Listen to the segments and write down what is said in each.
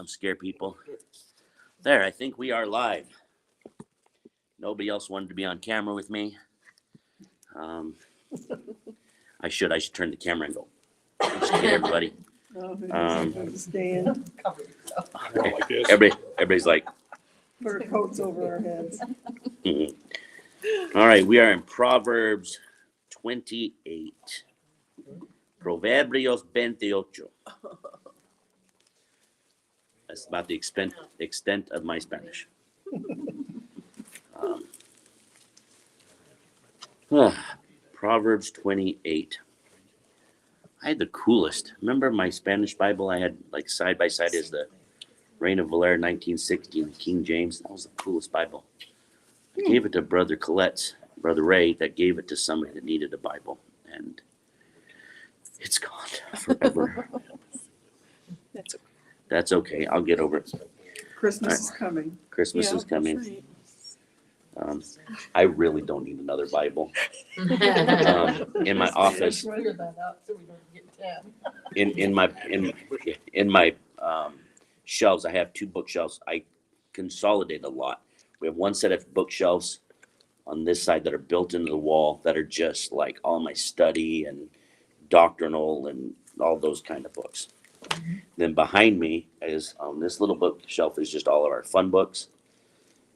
scare people. There, I think we are live. Nobody else wanted to be on camera with me. I should turn the camera and go. Just kidding, everybody. Everybody's like, fur coats over our heads. All right, we are in Proverbs 28. Proverbios 28. That's about the extent of my Spanish. Proverbs 28. I had the coolest. Remember my Spanish Bible? I had like side by side is the Reign of Valera 1960 and the King James. That was the coolest Bible. I gave it to Brother Ray, that gave it to somebody that needed a Bible, and it's gone forever. That's okay. I'll get over it. Christmas is coming. Christmas is coming. I really don't need another Bible. In my office, in my shelves, I have two bookshelves. I consolidate a lot. We have one set of bookshelves on this side that are built into the wall that are just like all my study and doctrinal and all those kind of books. Mm-hmm. Then behind me is this little bookshelf is just all of our fun books.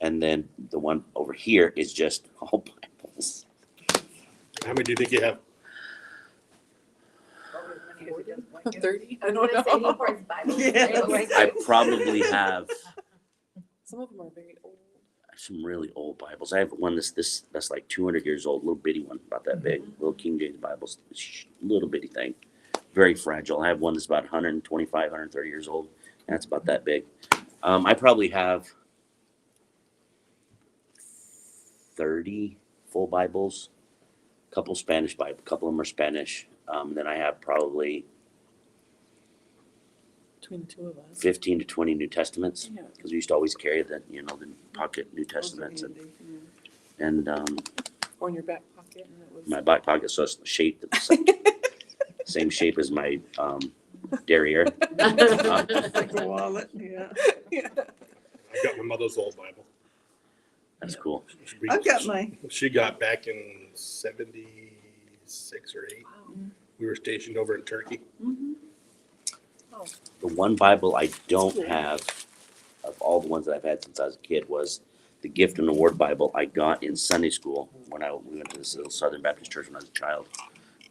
And then the one over here is just all Bibles. How many do you think you have? 30? I don't know. I probably have Some of them are very old. some really old Bibles. I have one that's like 200 years old, little bitty one, about that big, little King James Bibles, little bitty thing, very fragile. I have one that's about 125, 130 years old, and that's about that big. I probably have 30 full Bibles, a couple Spanish Bibles, a couple of them are Spanish. Then I have probably Between the two of us. 15 to 20 New Testaments, Yeah. because we used to always carry the pocket New Testaments, and Or in your back pocket. And it was... my back pocket, so it's shaped same shape as my derriere. Like a wallet, yeah. I got my mother's old Bible. That's cool. I've got mine. She got back in 76 or 8. Wow. We were stationed over in Turkey. Mm-hmm. Oh. The one Bible I don't have of all the ones that I've had since I was a kid was the Gift and Award Bible I got in Sunday school when we went to this little Southern Baptist church when I was a child.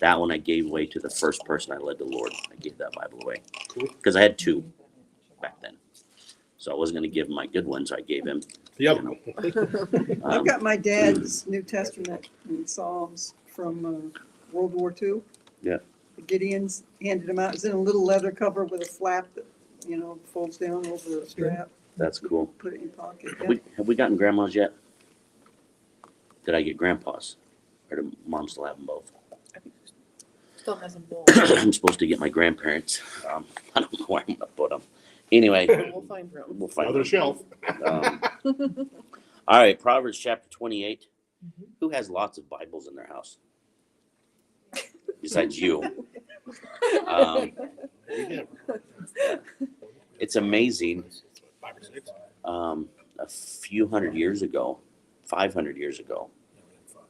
That one I gave away to the first person I led to the Lord. I gave that Bible away. Cool. Because I had two back then. So I wasn't going to give him my good one, so I gave him. Yep. I've got my dad's New Testament and Psalms from World War II. Yeah. The Gideons handed them out. It's in a little leather cover with a flap that, folds down over a strap. That's cool. Put it in your pocket. Have we gotten grandma's yet? Did I get grandpa's? Or did mom still have them both? I think still has them both. I'm supposed to get my grandparents. I don't know where I'm going to put them. Anyway, We'll find room. we'll find Another them. shelf. All right, Proverbs chapter 28. Mhm. Who has lots of Bibles in their house? Besides you. Yeah. It's amazing. 5 or 6. A few hundred years ago, 500 years ago,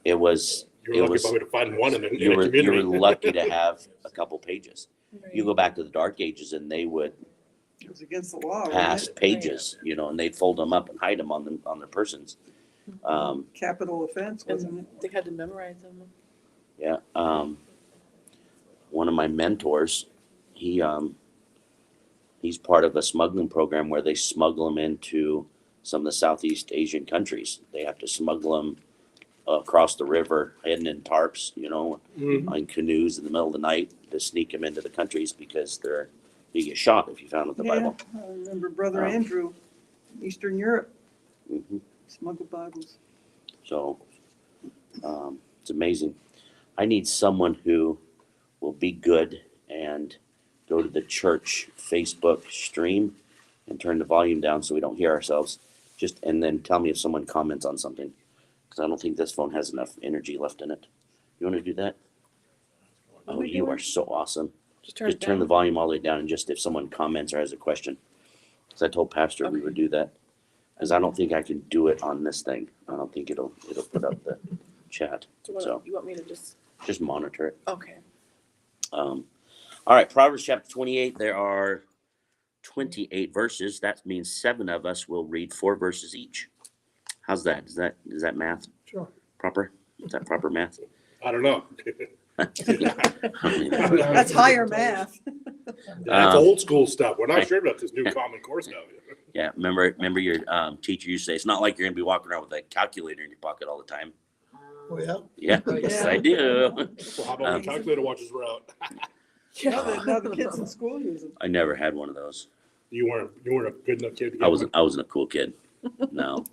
it was You were lucky probably to find one in a you were community. lucky to have a couple pages. Right. You go back to the Dark Ages and they would It was against the law. wasn't pass it? pages, and they'd fold them up and hide them on their persons. Capital offense, wasn't it? And they had to memorize them. Yeah. One of my mentors, he's part of a smuggling program where they smuggle them into some of the Southeast Asian countries. They have to smuggle them across the river, hidden in tarps, Mhm. on canoes in the middle of the night to sneak them into the countries because you get shot if you found with the Bible. I remember Brother Um, Andrew, Eastern Europe, Hmm. smuggled Bibles. So it's amazing. I need someone who will be good and go to the church Facebook stream and turn the volume down so we don't hear ourselves. And then tell me if someone comments on something, because I don't think this phone has enough energy left in it. You want to do that? What Oh, are we you doing? are so awesome. Just turn Just it turn the down. volume all the way down, and just if someone comments or has a question. So I told Pastor we would do that. Because I don't think I can do it on this thing. I don't think it'll put up the chat. So You want me to just, just monitor it. okay. All right, Proverbs chapter 28. There are 28 verses. That means 7 of us will read 4 verses each. How's that? Is that math Sure. proper? Is that proper math? I don't know. That's higher math. That's old school stuff. We're not sure about this new Common Core stuff. Yeah, remember your teacher used to say, it's not like you're going to be walking around with a calculator in your pocket all the time. Oh, yeah. Yeah, yes, I do. Well, how about when calculator watches were out? Now the kids in school use them. I never had one of those. You weren't a good enough kid to get I wasn't one? a cool kid. No.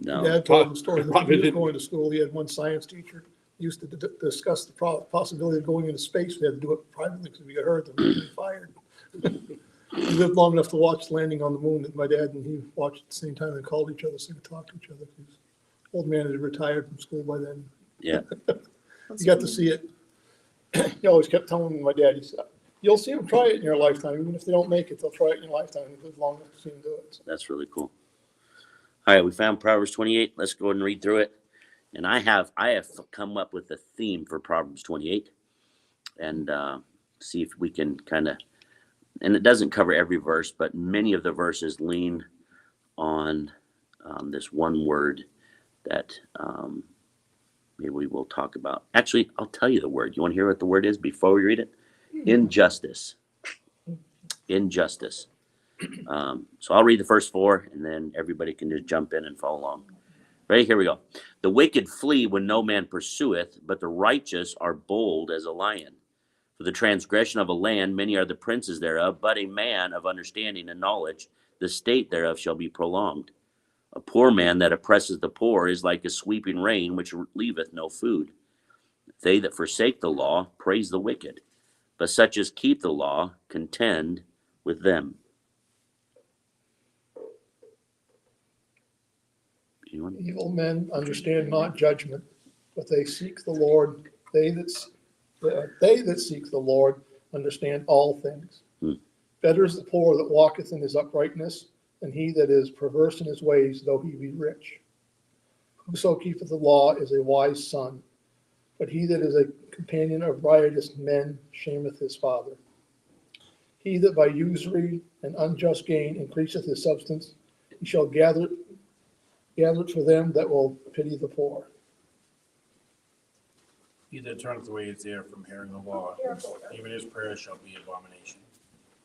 Dad told the story that Probably he was didn't. going to school. He had one science teacher, used to discuss the possibility of going into space. We had to do it privately because if we got hurt, then we'd be fired. He lived long enough to watch the landing on the moon that my dad and he watched at the same time and called each other so we could talk to each other. His old man had retired from school by then. Yeah. He got to see it. He always kept telling my dad, he said, you'll see them try it in your lifetime. Even if they don't make it, they'll try it in your lifetime. He lived long enough to see them do it. So, That's really cool. All right, we found Proverbs 28. Let's go ahead and read through it. And I have come up with a theme for Proverbs 28 and see if we can kind of, and it doesn't cover every verse, but many of the verses lean on this one word that maybe we will talk about. Actually, I'll tell you the word. You want to hear what the word is before we read it? Injustice. Injustice. So I'll read the first 4, and then everybody can just jump in and follow along. Ready? Here we go. The wicked flee when no man pursueth, but the righteous are bold as a lion. For the transgression of a land, many are the princes thereof, but a man of understanding and knowledge, the state thereof shall be prolonged. A poor man that oppresses the poor is like a sweeping rain, which leaveth no food. They that forsake the law praise the wicked, but such as keep the law contend with them. Anyone? evil men understand not judgment, but they seek the Lord. They that seek the Lord understand all things. Better is the poor that walketh in his uprightness than he that is perverse in his ways, though he be rich. Whoso keepeth the law is a wise son, but he that is a companion of riotous men shameth his father. He that by usury and unjust gain increaseth his substance, he shall gather it for them that will pity the poor. He that turneth away his ear from hearing the law, even his prayer shall be abomination.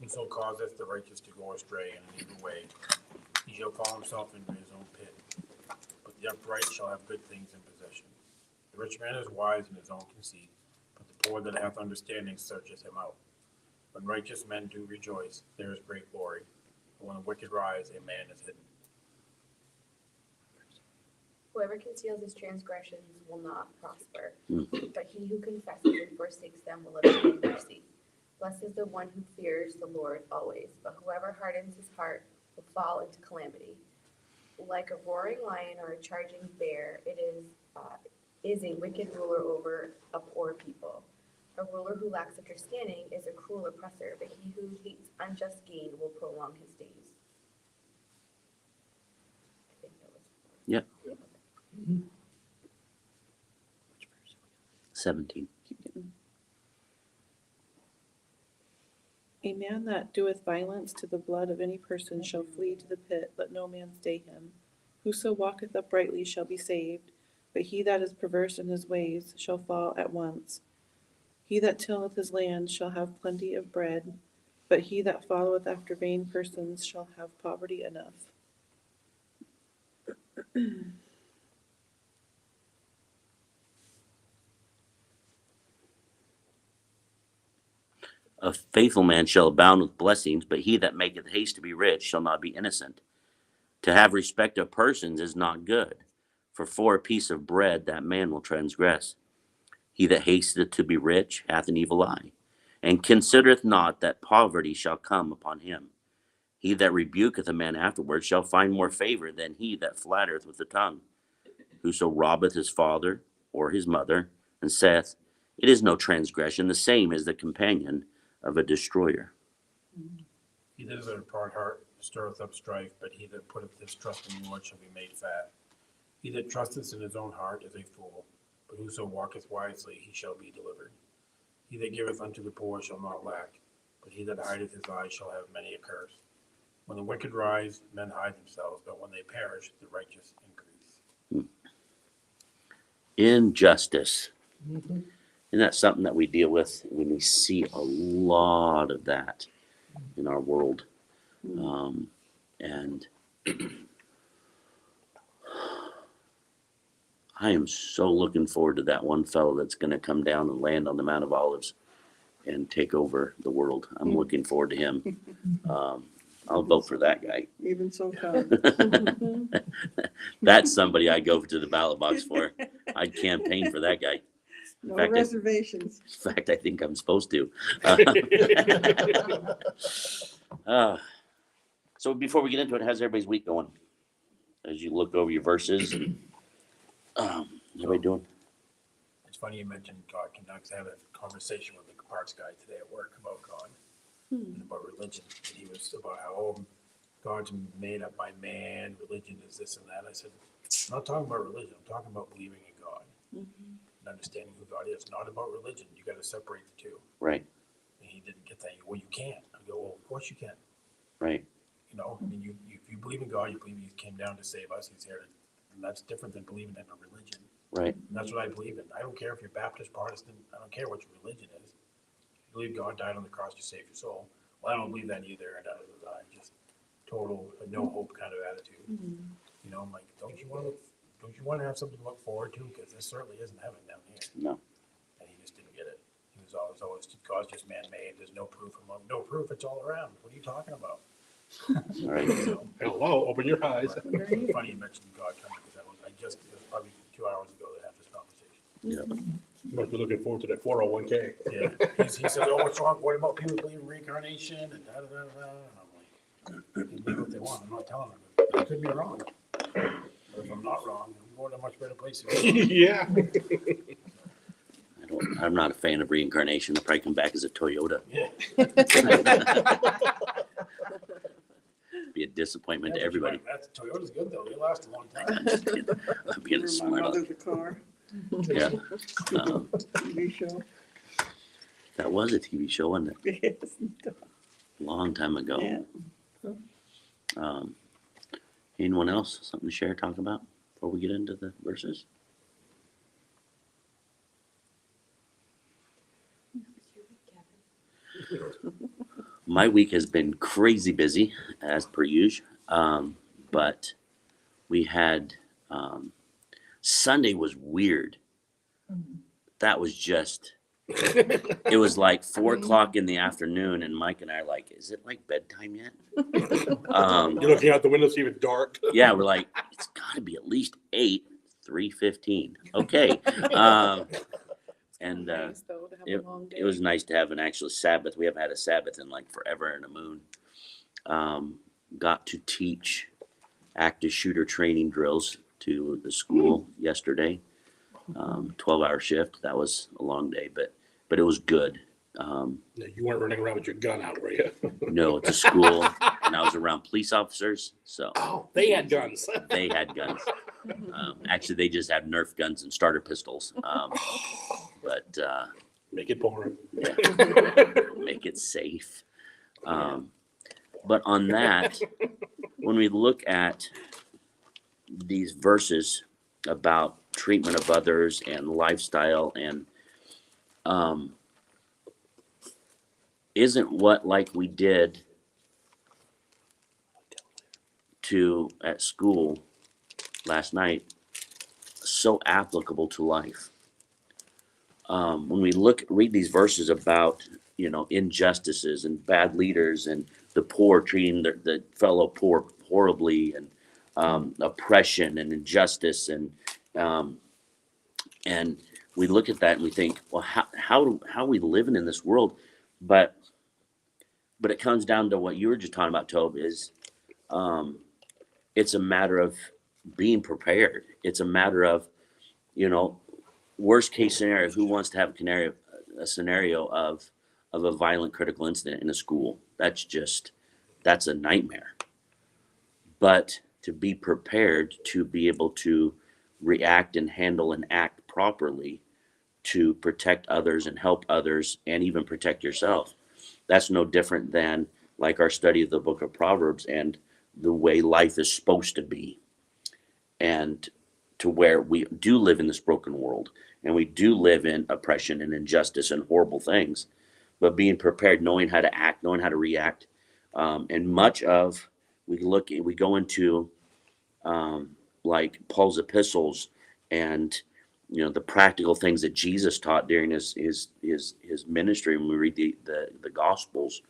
Whoso causeth the righteous to go astray in an evil way, he shall fall himself into his own pit. But the upright shall have good things in possession. The rich man is wise in his own conceit, but the poor that hath understanding searcheth him out. When righteous men do rejoice, there is great glory. But when the wicked rise, a man is hidden. Whoever conceals his transgressions will not prosper, but he who confesses and forsakes them will obtain mercy. Blessed is the one who fears the Lord always, but whoever hardens his heart will fall into calamity. Like a roaring lion or a charging bear, it is a wicked ruler over a poor people. A ruler who lacks understanding is a cruel oppressor, but he who hates unjust gain will prolong his days. I think that was. Yeah. 17. A man that doeth violence to the blood of any person shall flee to the pit, let no man stay him. Whoso walketh uprightly shall be saved, but he that is perverse in his ways shall fall at once. He that tilleth his land shall have plenty of bread, but he that followeth after vain persons shall have poverty enough. A faithful man shall abound with blessings, but he that maketh haste to be rich shall not be innocent. To have respect of persons is not good, for a piece of bread that man will transgress. He that hasteth to be rich hath an evil eye, and considereth not that poverty shall come upon him. He that rebuketh a man afterward shall find more favor than he that flattereth with the tongue. Whoso robbeth his father or his mother, and saith, It is no transgression, the same is the companion of a destroyer. He that is of a proud heart stirreth up strife, but he that putteth his trust in the Lord shall be made fat. He that trusteth in his own heart is a fool, but whoso walketh wisely, he shall be delivered. He that giveth unto the poor shall not lack, but he that hideth his eyes shall have many a curse. When the wicked rise, men hide themselves, but when they perish, the righteous increase. Injustice. Mhm. And that's something that we deal with when we see a lot of that in our world. And I am so looking forward to that one fellow that's going to come down and land on the Mount of Olives and take over the world. I'm looking forward to him. I'll vote for that guy. Even so come. That's somebody I go to the ballot box for. I'd campaign for that guy. No fact, reservations. In fact, I think I'm supposed to. So before we get into it, how's everybody's week going? As you look over your verses, everybody doing? It's funny you mentioned God. I had a conversation with the parts guy today at work about God and about religion. And he was about how God's made up by man, religion is this and that. I said, I'm not talking about religion. I'm talking about believing in God and understanding who God is. Not about religion. You got to separate the two. Right, And he didn't get that. Well, you can't. I go, well, of course you can. right, You know, I mean, if you believe in God, you believe he came down to save us. He's here to, and that's different than believing in a religion. right. And that's what I believe in. I don't care if you're Baptist, Protestant. I don't care what your religion is. You believe God died on the cross to save your soul. Well, I don't believe that either. And I just total no hope kind of attitude. You know, I'm like, don't you want to have something to look forward to? Because this certainly isn't heaven down here. No, And he just didn't get it. He was always God's just man-made. There's no proof. No proof. It's all around. What are you talking about? all right. So, Hello, open your eyes. it's funny you mentioned God coming because it was probably 2 hours ago that I had this conversation. Yeah. Must be looking forward to that 401k. Yeah, he said, "Oh, what's wrong? What about people believe in reincarnation?" And da da da da. And I'm like, "They can believe what they want. I'm not telling them. I could be wrong. But if I'm not wrong, I'm going to a much better place." Yeah. I'm not a fan of reincarnation. I'll probably come back as a Toyota. Yeah. Be a disappointment to everybody. That's Toyota's good though. They last a long time. I'm just kidding. I'm being Remember my smart. mother, the car, Yeah. TV show. That was a TV show, wasn't it? Yes. A long time ago. Yeah. Anyone else? Something to share, talk about before we get into the verses? My week has been crazy busy, as per usual. But we had Sunday was weird. That was just. It was like 4:00 in the afternoon, and Mike and I are like, "Is it like bedtime yet?" You're looking out the window, it's even dark. Yeah, we're like, "It's got to be at least 8, 3:15." Okay. And Nice, though, to have a long day. it was nice to have an actual Sabbath. We haven't had a Sabbath in like forever and a moon. Got to teach active shooter training drills to the school yesterday. 12-hour shift. That was a long day, but it was good. Yeah, you weren't running around with your gun out, were you? No, it's a school, and I was around police officers, so Oh, they had guns. they had guns. Actually, they just have Nerf guns and starter pistols. But Make it boring. make it safe. But on that, when we look at these verses about treatment of others and lifestyle and isn't what like we did at school last night so applicable to life? When we read these verses about, injustices and bad leaders and the poor treating the fellow poor horribly and oppression and injustice and we look at that and we think, well, how are we living in this world? But it comes down to what you were just talking about, Tobe, is it's a matter of being prepared. It's a matter of, worst case scenario, who wants to have a scenario of a violent critical incident in a school? That's just that's a nightmare. But to be prepared to be able to react and handle and act properly to protect others and help others and even protect yourself, that's no different than like our study of the book of Proverbs and the way life is supposed to be. And to where we do live in this broken world and we do live in oppression and injustice and horrible things, but being prepared, knowing how to act, knowing how to react. And much of, we go into like Paul's epistles and, you know, the practical things that Jesus taught during his ministry. When we read the Gospels,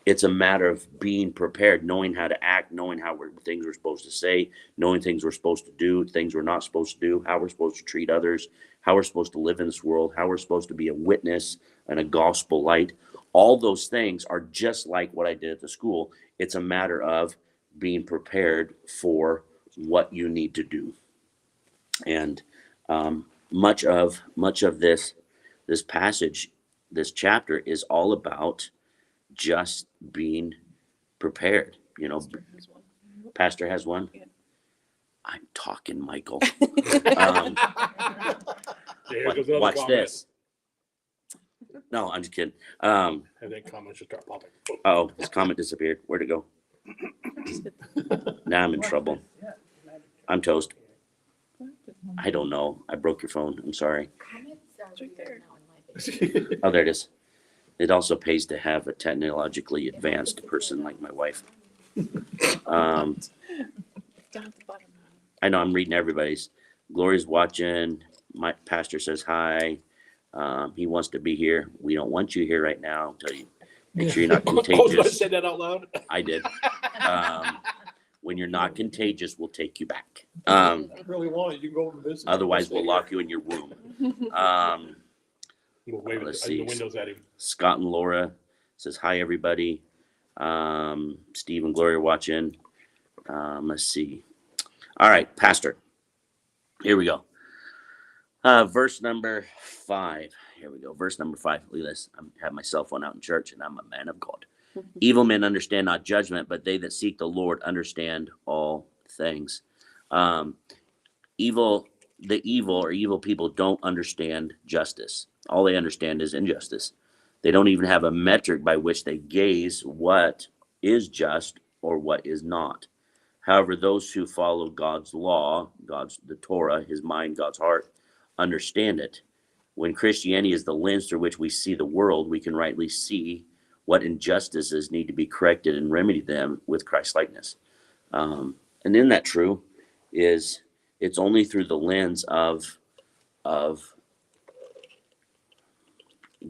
it's a matter of being prepared, knowing how to act, knowing things we're supposed to say, knowing things we're supposed to do, things we're not supposed to do, how we're supposed to treat others, how we're supposed to live in this world, how we're supposed to be a witness and a gospel light. All those things are just like what I did at the school. It's a matter of being prepared for what you need to do. And much of this passage, this chapter is all about just being prepared. You know, Pastor has one. Yeah. I'm talking, Michael. There goes another Watch comment. this. No, I'm just kidding. And then comments should start popping. Oh, his comment disappeared. Where'd it go? Now I'm in trouble. I'm toast. I don't know. I broke your phone. I'm sorry. Comments are It's right weird there. now in life. Oh, there it is. It also pays to have a technologically advanced person like my wife. Down at the bottom. I know I'm reading everybody's. Glory's watching. My pastor says hi. He wants to be here. We don't want you here right now until you make sure you're not Oh, did I contagious. say that out loud? I did. When you're not contagious, we'll take you back. If you really want it, you can go over and visit. Otherwise, we'll lock you in your room. We'll wave Let's the see. windows at him. Scott and Laura says hi, everybody. Steve and Gloria watching. Let's see. All right, Pastor. Here we go. Verse number 5. Here we go. Verse number 5. Look at this. I have my cell phone out in church, and I'm a man of God. Evil men understand not judgment, but they that seek the Lord understand all things. The evil people don't understand justice. All they understand is injustice. They don't even have a metric by which they gauge what is just or what is not. However, those who follow God's law, the Torah, his mind, God's heart, understand it. When Christianity is the lens through which we see the world, we can rightly see what injustices need to be corrected and remedy them with Christ-likeness. And isn't that true? It's only through the lens of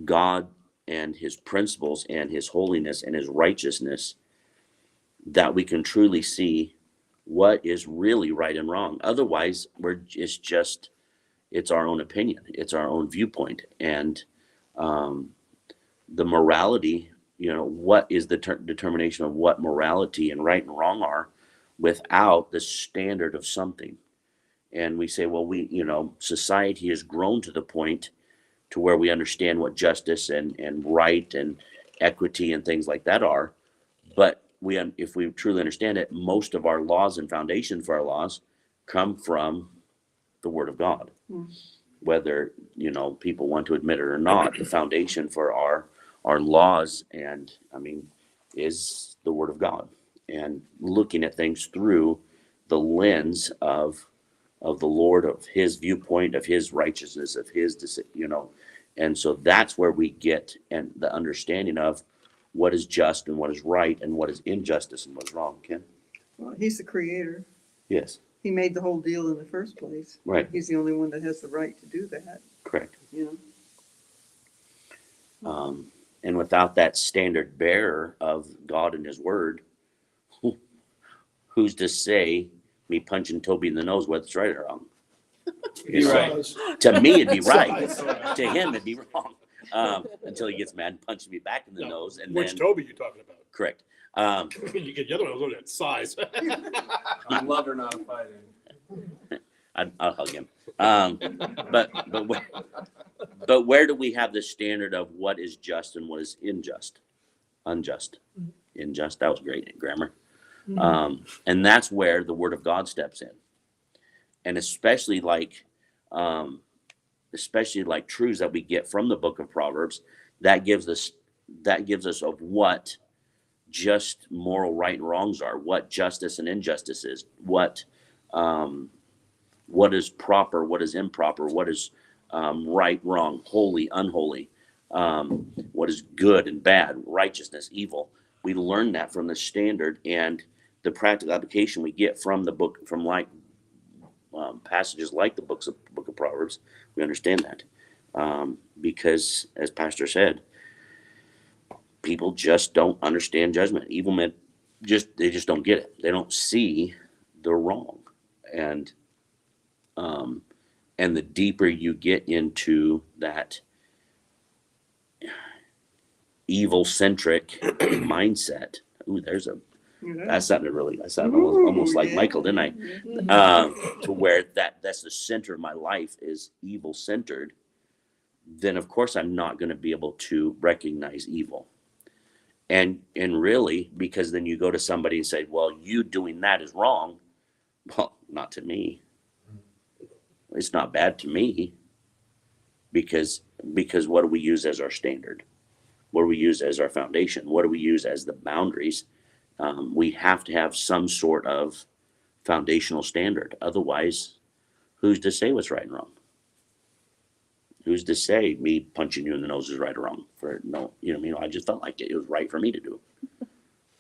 God and his principles and his holiness and his righteousness that we can truly see what is really right and wrong. Otherwise, it's our own opinion. It's our own viewpoint. And the morality, what is the determination of what morality and right and wrong are without the standard of something? And we say, well, society has grown to the point to where we understand what justice and right and equity and things like that are. But if we truly understand it, most of our laws and foundation for our laws come from the Word of God. Whether, people want to admit it or not, the foundation for our laws is the Word of God. And looking at things through the lens of the Lord, of his viewpoint, of his righteousness, of his, and so that's where we get and the understanding of what is just and what is right and what is injustice and what is wrong. Ken? Well, he's the creator. Yes. He made the whole deal in the first place. Right. He's the only one that has the right to do that, Correct. And without that standard bearer of God and his word, who's to say me punching Toby in the nose whether it's right or wrong? He Right. was. To me, it'd be right. Size. To him, it'd be wrong. Until he gets mad and punches me back in the nose. And Which then, Toby you talking about? correct. You get the other one, look at size. I'm loved or not fighting. I'll hug him. But where do we have the standard of what is just and what is unjust? unjust. That was great grammar. And that's where the word of God steps in. And especially like truths that we get from the book of Proverbs, that gives us of what just moral right and wrongs are, what justice and injustice is, what is proper, what is improper, what is right, wrong, holy, unholy, what is good and bad, righteousness, evil. We learn that from the standard, and the practical application we get from the book, from like passages like the book of Proverbs. We understand that because, as Pastor said, people just don't understand judgment. Evil men they just don't get it. They don't see the wrong, and the deeper you get into that evil centric mindset, that sounded almost like Michael, didn't I? To where that's the center of my life is evil centered, then of course I'm not going to be able to recognize evil. And really, because then you go to somebody and say, well, you doing that is wrong. Well, not to me. It's not bad to me, because what do we use as our standard? What do we use as our foundation? What do we use as the boundaries? We have to have some sort of foundational standard. Otherwise, who's to say what's right and wrong? Who's to say me punching you in the nose is right or wrong? I just felt like it was right for me to do.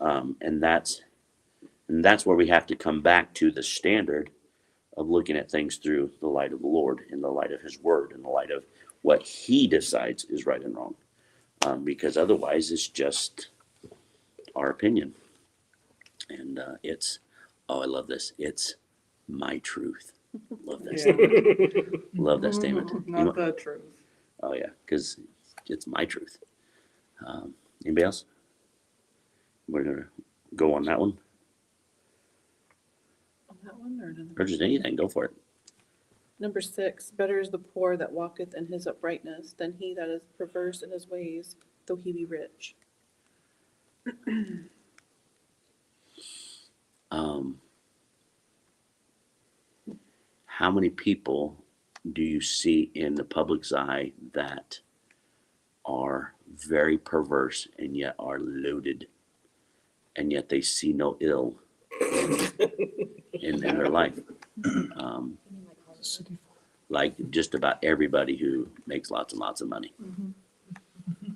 And that's where we have to come back to the standard of looking at things through the light of the Lord, in the light of his word, in the light of what he decides is right and wrong. Because otherwise it's just our opinion. And I love this. It's my truth. Love that statement. Love that statement. Not the truth. Oh yeah, because it's my truth. Anybody else? We're gonna go on that one. On that one or another? Or just anything, go for it. Number 6, better is the poor that walketh in his uprightness than he that is perverse in his ways, though he be rich. How many people do you see in the public's eye that are very perverse and yet are loaded, and yet they see no ill in their life? Like just about everybody who makes lots and lots of money.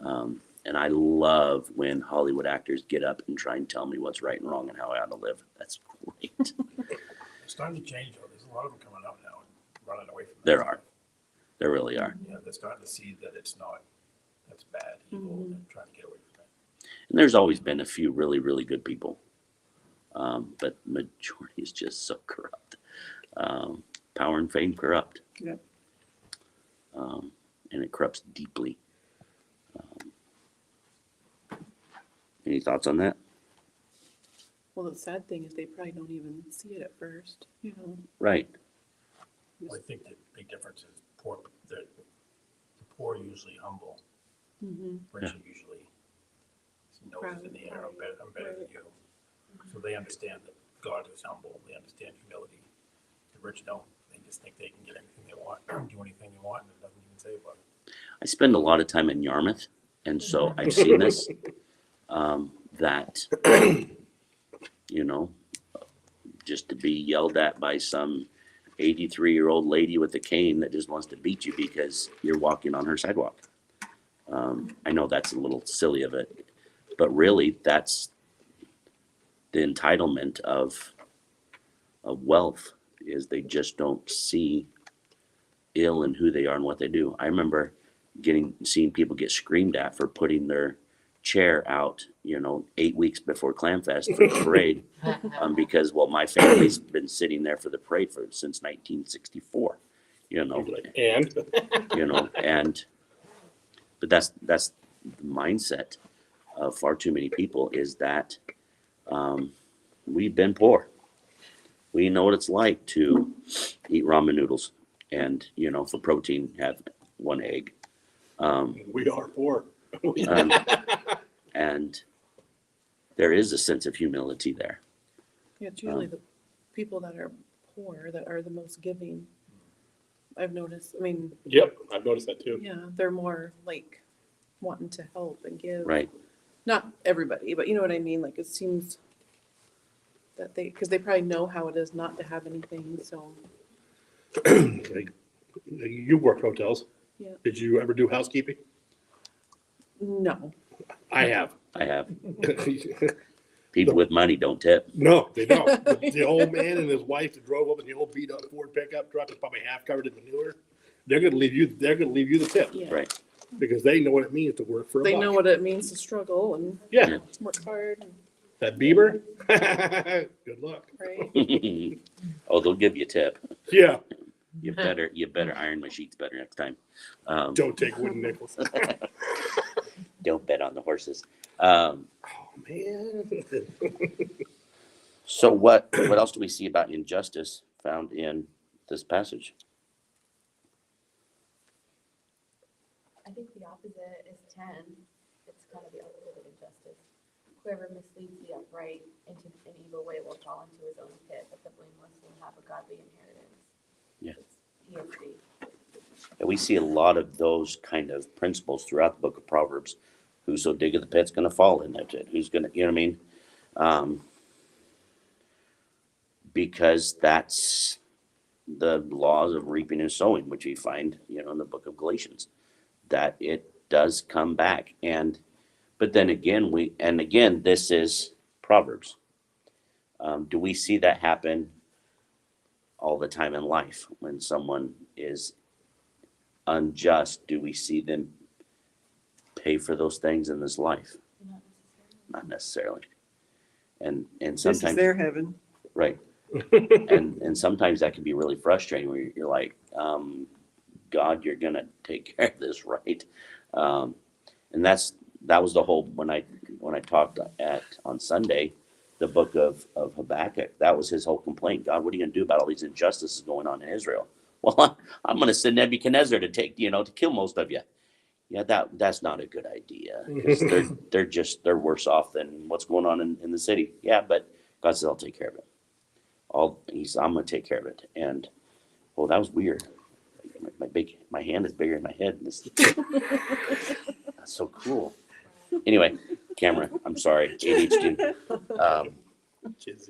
And I love when Hollywood actors get up and try and tell me what's right and wrong and how I ought to live. That's great. It's starting to change, though. There's a lot of them coming up now and running away from that. There really are. Yeah, they're starting to see that that's bad, evil, and they're trying to get away from that. And there's always been a few really, really good people. But majority is just so corrupt. Power and fame corrupt. Yep. And it corrupts deeply. Any thoughts on that? Well, the sad thing is they probably don't even see it at first, Right. Well, I think the big difference is the poor are usually humble. Rich are usually noses in the air. I'm better than you. So they understand that God is humble. They understand humility. The rich don't. They just think they can get anything they want, do anything they want, and it doesn't even say about it. I spend a lot of time in Yarmouth, and so I've seen this. That just to be yelled at by some 83-year-old lady with a cane that just wants to beat you because you're walking on her sidewalk. I know that's a little silly of it, but really that's the entitlement of wealth, is they just don't see ill in who they are and what they do. I remember seeing people get screamed at for putting their chair out 8 weeks before Clamfest for the parade, because my family's been sitting there for the parade since 1964, but that's the mindset of far too many people, is that we've been poor. We know what it's like to eat ramen noodles and for protein have one egg. We are poor. And there is a sense of humility there. Yeah, it's usually the people that are poor that are the most giving. I've noticed, I mean, Yep, I've noticed that too. yeah, they're more like wanting to help and give. Right. Not everybody, but you know what I mean? Like it seems that because they probably know how it is not to have anything, so. Like, you worked hotels. Yeah. Did you ever do housekeeping? No. I have. I have people with money don't tip. No, they don't. The old man and his wife that drove up in the old beat up Ford pickup truck is probably half covered in manure. They're gonna leave you the tip Yeah. Right. because they know what it means to work for a They buck. know what it means to struggle and Yeah, work hard, that Bieber. Good luck. right? Oh, they'll give you a tip. Yeah, You better iron my sheets better next time. don't take wooden nickels. Don't bet on the horses. Oh man. So what else do we see about injustice found in this passage? I think the opposite is 10. It's kind of the opposite of injustice. Whoever misleads the upright into an evil way will fall into his own pit, but the blameless will have a godly inheritance. Yeah. It's ESV. And we see a lot of those kind of principles throughout the book of Proverbs. Whoso diggeth the pit's going to fall in that pit. Who's going to, you know what I mean? Because that's the laws of reaping and sowing, which we find, in the book of Galatians, that it does come back. But then again, this is Proverbs. Do we see that happen all the time in life? When someone is unjust, do we see them pay for those things in this life? Not necessarily. And This sometimes is their heaven. right. and sometimes that can be really frustrating where you're like, God, you're gonna take care of this, right? And that was the whole when I talked on Sunday, the book of Habakkuk. That was his whole complaint. God, what are you gonna do about all these injustices going on in Israel? Well, I'm gonna send Nebuchadnezzar to to kill most of you. Yeah, that's not a good idea because they're worse off than what's going on in the city. Yeah, but God says I'll take care of it. I'm gonna take care of it. And well, that was weird. My hand is bigger than my head. That's so cool. Anyway, camera. I'm sorry, ADHD.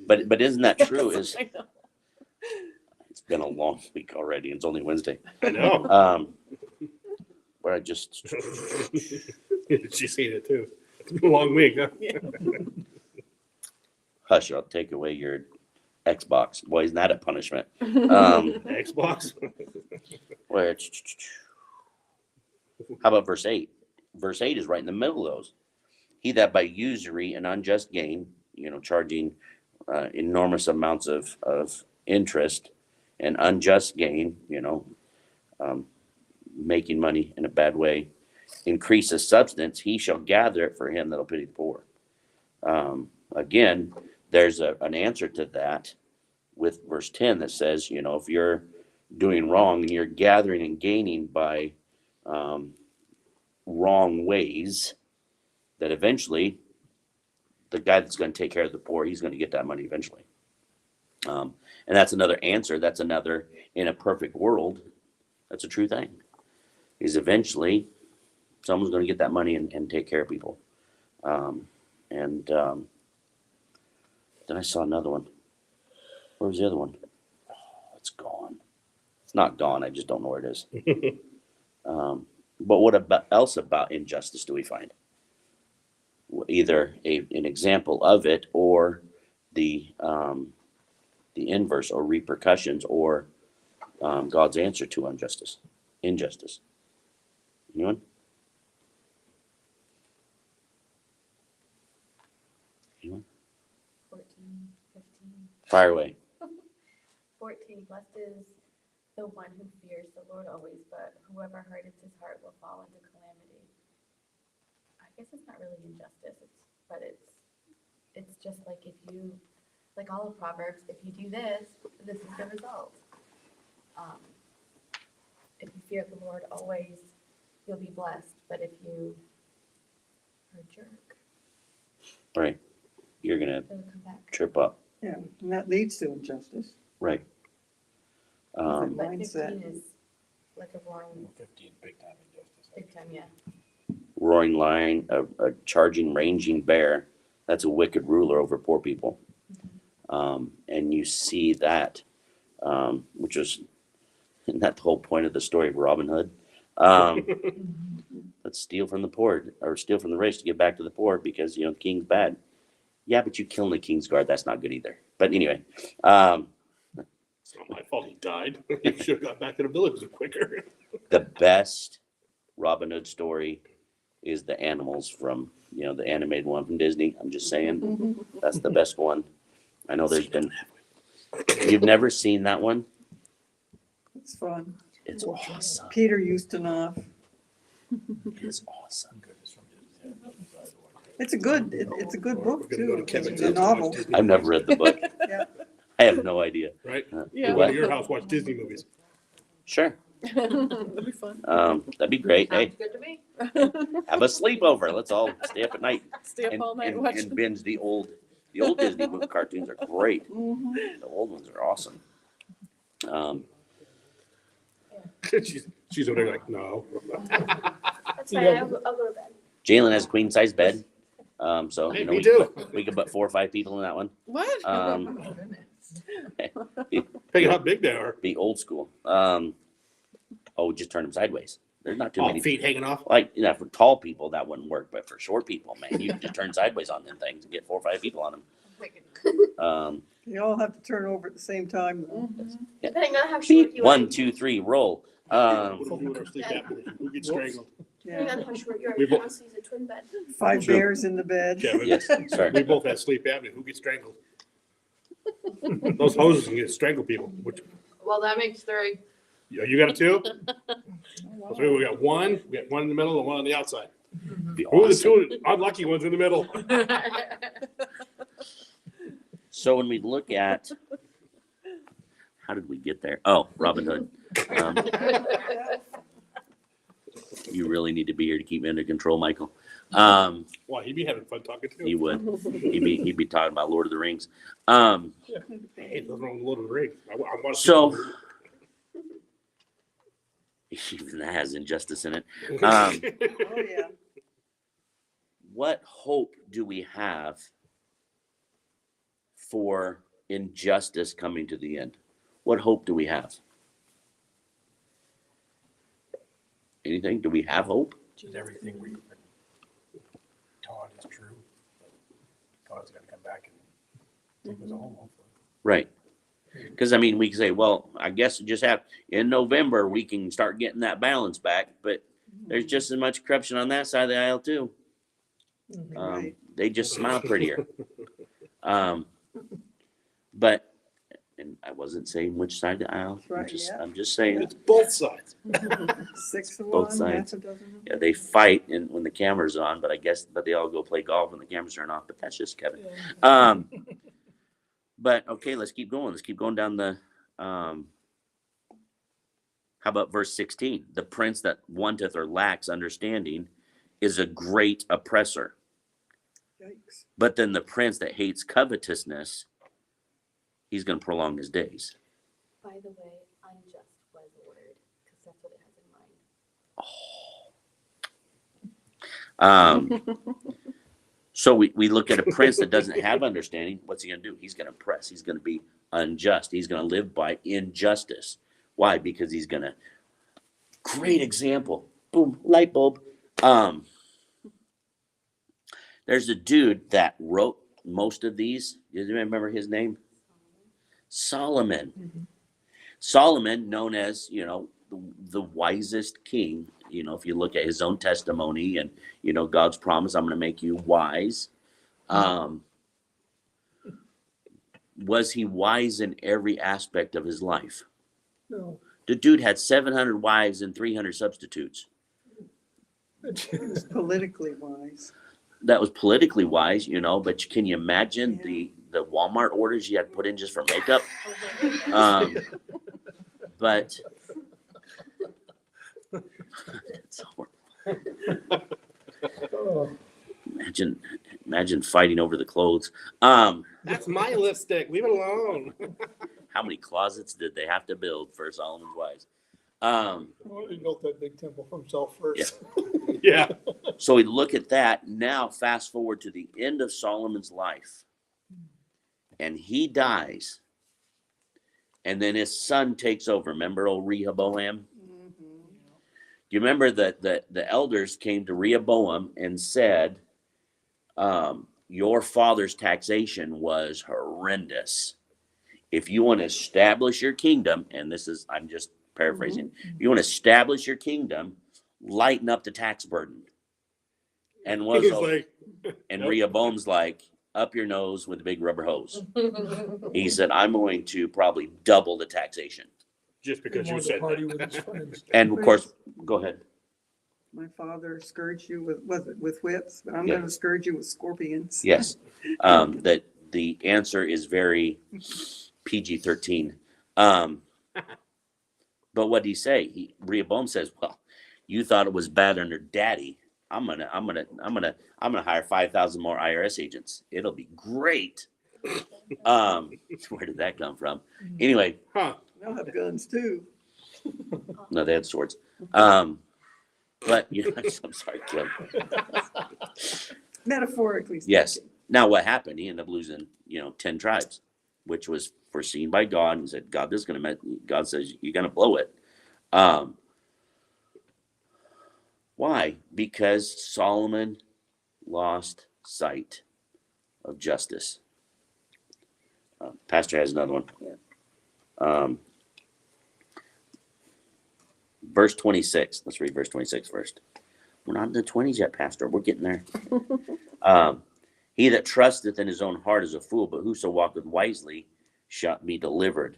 But isn't that true? I know. It's been a long week already. It's only Wednesday. I know. Where I just She's seen it too. It's been a long week, huh? Yeah. hush. I'll take away your Xbox. Boy, isn't that a punishment? Xbox. Where? How about verse 8? Verse 8 is right in the middle of those. He that by usury and unjust gain, charging enormous amounts of interest and unjust gain, making money in a bad way, increases substance, he shall gather it for him that'll pity the poor. Again, there's an answer to that with verse 10 that says, if you're doing wrong and you're gathering and gaining by wrong ways, that eventually the guy that's going to take care of the poor, he's going to get that money eventually. And that's another answer. That's another, in a perfect world, that's a true thing. Is eventually someone's going to get that money and take care of people. Then I saw another one. Where was the other one? Oh, it's gone. It's not gone. I just don't know where it is. But what else about injustice do we find? Either an example of it or the inverse or repercussions or God's answer to injustice. Anyone? Anyone? 14, 15. Fire away. 14, blessed is the one who fears the Lord always, but whoever hardens his heart will fall into calamity. I guess it's not really injustice, but it's just like like all of Proverbs, if you do this, this is the result. If you fear the Lord always, you'll be blessed, but if you are a jerk, Right. you're gonna It'll come back. trip up. Yeah, and that leads to injustice. Right. But Mindset. 15 is like a roaring 15, big time injustice. big time, yeah. Roaring lion, a charging, ranging bear. That's a wicked ruler over poor people. And you see that, which was isn't that the whole point of the story of Robin Hood? Let's steal from the poor or steal from the rich to give back to the poor because the king's bad. Yeah, but you killing the king's guard, that's not good either. But anyway, It's not my fault he died. He should have got back to the village quicker. the best Robin Hood story is the animals from the animated one from Disney. I'm just saying that's the best one. I know there's been. You've never seen that one? It's fun. It's awesome. Peter Ustinov. It's awesome. It's a good book We're gonna go to too. Kevin's It's a house and novel. watch Disney I've never movies, read the book. Yeah. I have no idea. Right? Yeah. Go to your house, watch Disney movies. Sure. That'd be fun. That'd be great. Hey, Sounds good to me. have a sleepover. Let's all stay up at night Stay up and, all night and, watching. and binge the old Disney movie cartoons are great. Mhm. The old ones are awesome. She's over there like, no. That's fine, I'll go to bed. Jalen has a queen size bed. So Hey, we me too. we could put 4 or 5 people in that one. What? Think how big they are. Be old school. Just turn them sideways. There's not too All many. feet hanging off. Like for tall people that wouldn't work, but for short people, man, you can just turn sideways on them things and get 4 or 5 people on them. You all have to turn over at the same time. though. Depending on how short you are. 1, 2, 3, roll. What do we do with our sleep apnea? Who gets strangled? Depending Yeah. on how short you are, We you can both- also use a twin bed. 5 Sure. bears in the bed. Kevin. Yes, sorry. We both have sleep apnea. Who gets strangled? Those hoses can get strangled people. Which Well, that makes 3. you got 2? So we got one. We got one in the middle and one on the outside. Be Who are the awesome. 2 unlucky ones in the middle? So when we look at how did we get there? Oh, Robin Hood. You really need to be here to keep me under control, Michael. Why, he'd be having fun talking to He you. would. He'd be talking about Lord of the Rings. Hey, nothing wrong with Lord of the Rings. I want to see So- Lord of Even that has injustice in it. the Um, Rings. Oh, yeah. What hope do we have for injustice coming to the end? What hope do we have? Anything? Do we have hope? Is everything we've been taught is true? God's gonna come back and take us home, hopefully. Right. Because we can say, well, I guess just in November we can start getting that balance back, but there's just as much corruption on that side of the aisle too. Right. They just smile prettier. But and I wasn't saying which side of the aisle. Right, yeah. I'm just saying. It's both sides. 6 of Both one, sides. half a dozen. Yeah, they fight when the camera's on, but they all go play golf when the cameras turn off. But that's just Kevin. But okay, let's keep going. Let's keep going down the. How about verse 16? The prince that wanteth or lacks understanding is a great oppressor. Yikes. But then the prince that hates covetousness, he's going to prolong his days. By the way, unjust was the word, because that's what it has in mind. So we look at a prince that doesn't have understanding. What's he going to do? He's going to oppress. He's going to be unjust. He's going to live by injustice. Why? Because he's going to. Great example. Boom, light bulb. There's a dude that wrote most of these. Do you remember his name? Solomon. Solomon, known as, the wisest king. If you look at his own testimony and, God's promise, I'm going to make you wise. Was he wise in every aspect of his life? No. The dude had 700 wives and 300 substitutes. It's politically wise. That was politically wise, but can you imagine the Walmart orders you had to put in just for makeup? But it's horrible. Oh, Imagine Imagine fighting over the clothes. That's my lipstick. Leave it alone. How many closets did they have to build for Solomon's wives? Well, he built that big temple for himself first. Yeah. So we look at that. Now, fast forward to the end of Solomon's life. And he dies. And then his son takes over. Remember old Rehoboam? Do you remember that the elders came to Rehoboam and said, your father's taxation was horrendous. If you want to establish your kingdom, and this is, I'm just paraphrasing, you want to establish your kingdom, lighten up the tax burden. And He's like, and nope. Rehoboam's like, up your nose with a big rubber hose. He said, I'm going to probably double the taxation. just because He you wanted to said party that. with his friends. And of course, go ahead. My father scourged you with whips, but I'm Yeah. gonna scourge you with scorpions. Yes. That the answer is very PG-13. But what did he say? Rehoboam says, well, you thought it was bad under daddy. I'm gonna hire 5,000 more IRS agents. It'll be great. Where did that come from? Anyway, Huh. They'll have guns too. no, they had swords. But you know, I'm sorry, Kim. Metaphorically speaking. Yes. Now what happened? He ended up losing, 10 tribes, which was foreseen by God. He said, God, God says you're gonna blow it. Why? Because Solomon lost sight of justice. Pastor has another one. Verse 26. Let's read verse 26 first. We're not in the 20s yet, Pastor. We're getting there. He that trusteth in his own heart is a fool, but whoso walketh wisely shall be delivered.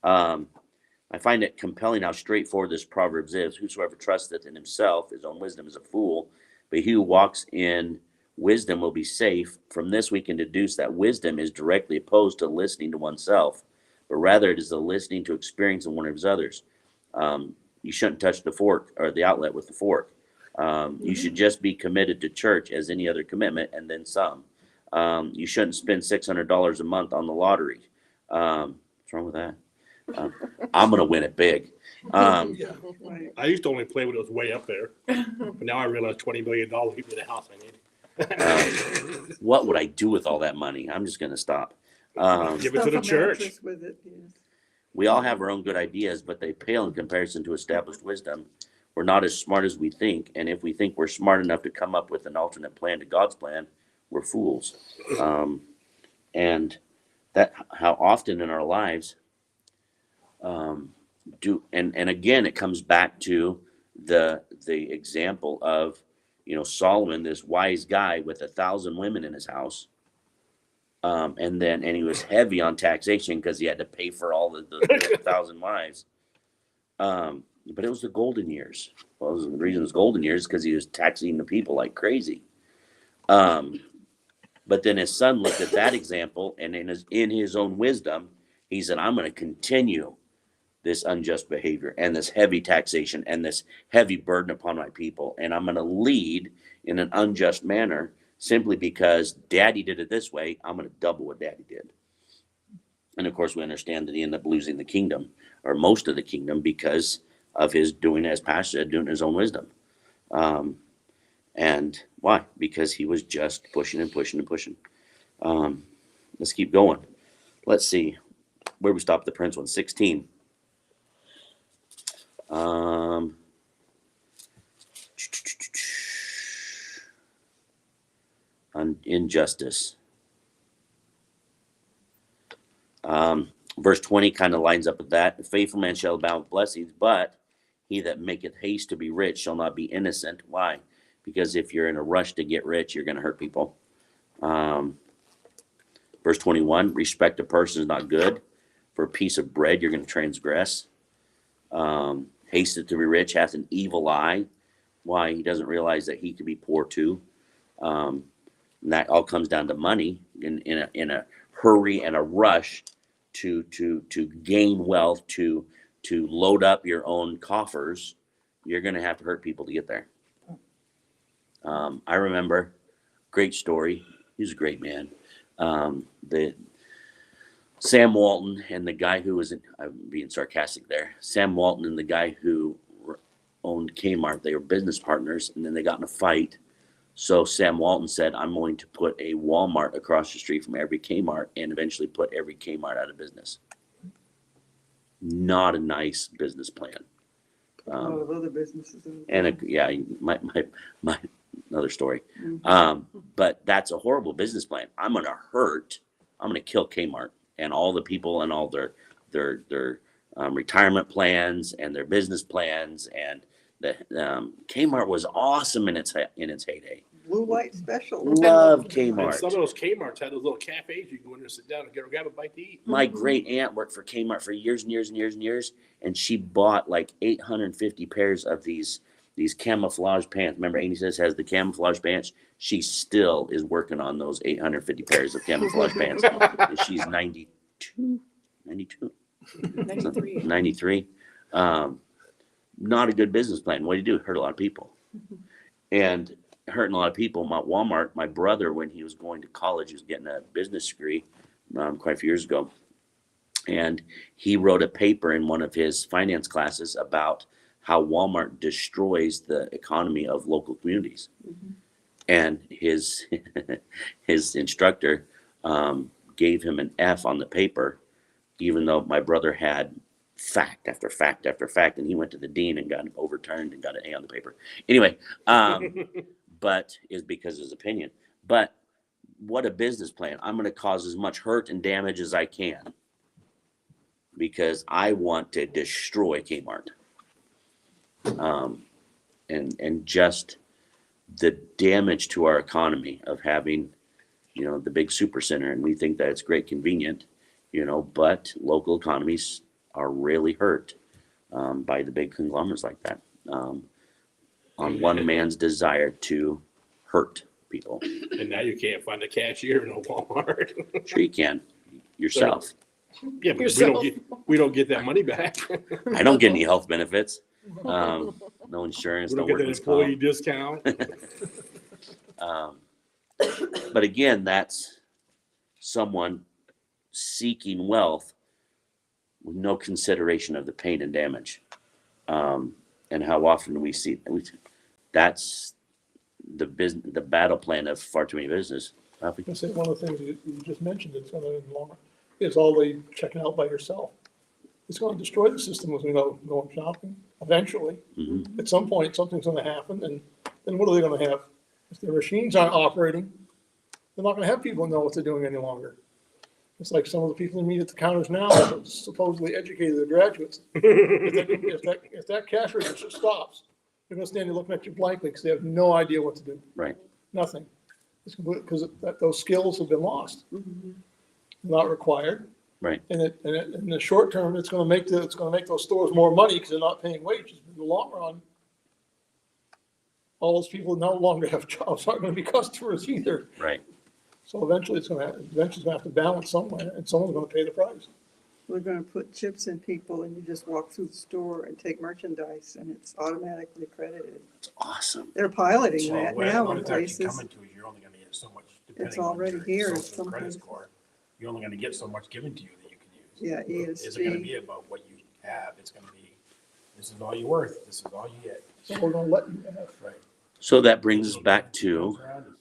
I find it compelling how straightforward this Proverbs is. Whosoever trusteth in himself, his own wisdom, is a fool, but he who walks in wisdom will be safe. From this we can deduce that wisdom is directly opposed to listening to oneself, but rather it is the listening to experience in one of his others. You shouldn't touch the fork or the outlet with the fork. You should just be committed to church as any other commitment, and then some. You shouldn't spend $600 a month on the lottery. What's wrong with that? I'm gonna win it big. Right. I used to only play when it was way up there, but now I realize $20 million give me the house I need. What would I do with all that money? I'm just gonna stop. Give it to the Stuff a church. mattress with it, yes. We all have our own good ideas, but they pale in comparison to established wisdom. We're not as smart as we think, and if we think we're smart enough to come up with an alternate plan to God's plan, we're fools. And that how often in our lives and again it comes back to the example of Solomon, this wise guy with 1,000 women in his house, and he was heavy on taxation because he had to pay for all the 1,000 wives. But it was the golden years. Well, the reason it was golden years because he was taxing the people like crazy. But then his son looked at that example, and in his own wisdom, he said, I'm going to continue this unjust behavior and this heavy taxation and this heavy burden upon my people. And I'm going to lead in an unjust manner simply because daddy did it this way. I'm going to double what daddy did. And of course, we understand that he ended up losing the kingdom, or most of the kingdom, because of his doing, as Pastor said, doing his own wisdom. And why? Because he was just pushing and pushing and pushing. Let's keep going. Let's see where we stopped the Prince one. 16. Injustice. Verse 20 kind of lines up with that. The faithful man shall abound with blessings, but he that maketh haste to be rich shall not be innocent. Why? Because if you're in a rush to get rich, you're going to hurt people. Verse 21, respect a person is not good. For a piece of bread, you're going to transgress. Hasted to be rich hath an evil eye. Why? He doesn't realize that he could be poor too. And that all comes down to money. In a hurry and a rush to gain wealth, to load up your own coffers, you're going to have to hurt people to get there. I remember, great story. he was a great man. The Sam Walton and the guy who was, I'm being sarcastic there. Sam Walton and the guy who owned Kmart, they were business partners, and then they got in a fight. So Sam Walton said, I'm going to put a Walmart across the street from every Kmart and eventually put every Kmart out of business. Not a nice business plan. A lot of other businesses. And my another story. But that's a horrible business plan. I'm going to kill Kmart and all the people and all their retirement plans and their business plans. And the Kmart was awesome in its heyday. Blue light special. Love And Kmart. some of those Kmart's had those little cafes you can go in there, sit down, and grab a bite to eat. My great aunt worked for Kmart for years and years and years and years, and she bought like 850 pairs of these camouflage pants. Remember, Amy says has the camouflage pants. She still is working on those 850 pairs of camouflage pants. And she's 92, 93. 93. Not a good business plan. What do? Hurt a lot of people. And hurting a lot of people. Walmart, my brother, when he was going to college, he was getting a business degree quite a few years ago. And he wrote a paper in one of his finance classes about how Walmart destroys the economy of local communities. And his instructor gave him an F on the paper, even though my brother had fact after fact after fact, and he went to the dean and got it overturned and got an A on the paper. Anyway, but is because of his opinion. But what a business plan. I'm going to cause as much hurt and damage as I can because I want to destroy Kmart. And just the damage to our economy of having, the big super center, and we think that it's great convenient, but local economies are really hurt by the big conglomerates like that. On one man's desire to hurt people. And now you can't find a cashier in a Walmart. Sure you can, yourself. Yeah, but Yourself. we don't get that money back. I don't get any health benefits. No insurance, We no don't get that workman's employee comp. discount. But again, that's someone seeking wealth with no consideration of the pain and damage. And how often we see that's the battle plan of far too many business. I say one of the things you just mentioned that's going to end longer is all the checking out by yourself. It's going to destroy the system as we go going shopping eventually. At some point, something's going to happen, and then what are they going to have? If their machines aren't operating, they're not going to have people know what they're doing any longer. It's like some of the people who meet at the counters now are supposedly educated graduates. If that cash register stops, they're going to stand there looking at you blankly because they have no idea what to do. Right. Nothing. It's because those skills have been lost. Not required. Right. And in the short term, it's going to make those stores more money because they're not paying wages. In the long run, all those people who no longer have jobs aren't going to be customers either. Right. So eventually, it's going to have to balance somewhere, and someone's going to pay the price. We're gonna put chips in people and you just walk through the store and take merchandise and it's automatically credited. It's awesome. They're piloting So that what now what in it's actually places. coming to is you're only gonna get so much, depending It's on already your here in social some credit places. score. You're only gonna get so much given to you that you can use. Yeah, It's gonna ESG. be about what you have, it's gonna be, this is all you're worth, this is all you get. So we're going to let you have. Right. So that brings us back to,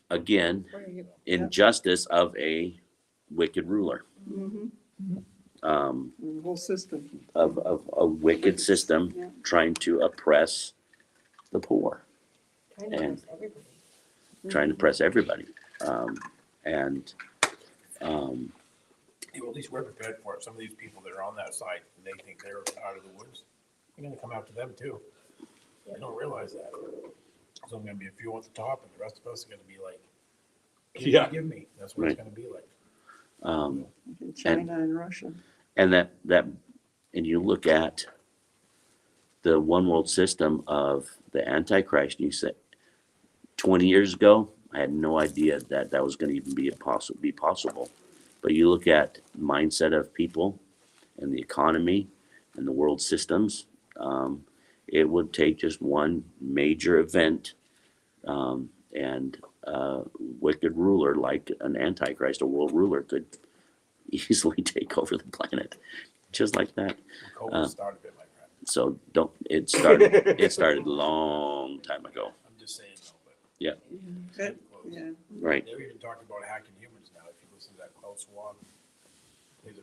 again, Right. injustice of a wicked ruler. Mhm. The whole system. Of a wicked system Yeah. trying to oppress the poor, Trying to And- impress everybody. trying to oppress everybody. Yeah, well, at least we're prepared for it. Some of these people that are on that side, they think they're out of the woods. We're gonna come after them too. They don't realize that. So I'm gonna be a few at the top and the rest of us are gonna be like, Yeah. give me. That's what it's gonna be like. In China and Russia. And and you look at the one world system of the Antichrist, you say 20 years ago, I had no idea that was going to even be possible. But you look at the mindset of people and the economy and the world systems, it would take just one major event and wicked ruler like an antichrist, a world ruler, could easily take over the planet, just like that. COVID started it like that. So don't. It started a long time ago. I'm just saying though, but. Yeah. That- yeah. Right. They're even talking about hacking humans now. If you listen to that Klaus Schwab, his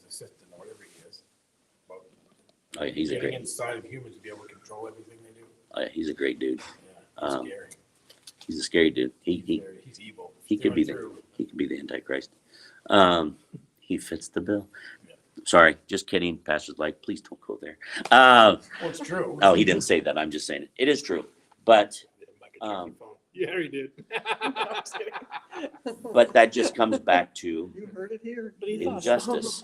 assistant or whatever he is, about Oh, yeah, he's a getting great. inside of humans to be able to control everything they do. He's a great dude. Yeah, it's scary. He's a scary dude. He He's evil. he could be Through. he could be the Antichrist. He fits the bill. Yeah. Sorry, just kidding. Pastor's like, please don't go there. Well, it's true. Oh, he didn't say that. I'm just saying it. It is true, but Like a tracking phone. Yeah, he did. that just comes back to You heard it here. injustice.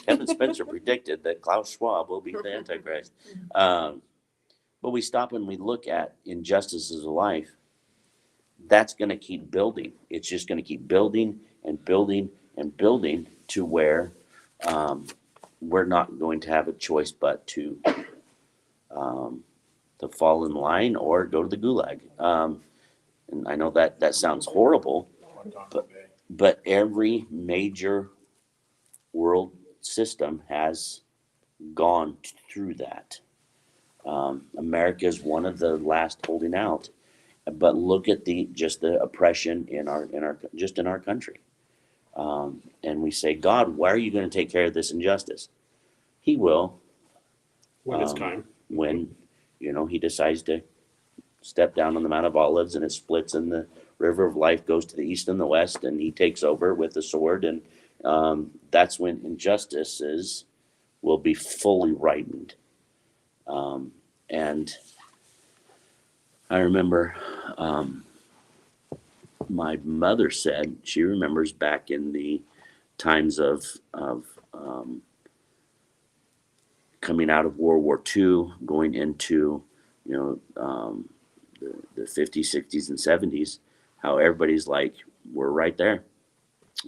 Kevin Spencer predicted that Klaus Schwab will be the Antichrist. But we stop and we look at injustices of life. That's going to keep building. It's just going to keep building and building and building to where we're not going to have a choice but to fall in line or go to the gulag. And I know that sounds horrible, but every major world system has gone through that. America is one of the last holding out, but look at the oppression in our country. And we say, God, why are you going to take care of this injustice? He will. When it's time. When, he decides to step down on the Mount of Olives and it splits and the river of life goes to the east and the west and he takes over with the sword. And that's when injustices will be fully rightened. And I remember my mother said she remembers back in the times of coming out of World War II, going into the 50s, 60s, and 70s, how everybody's like, we're right there.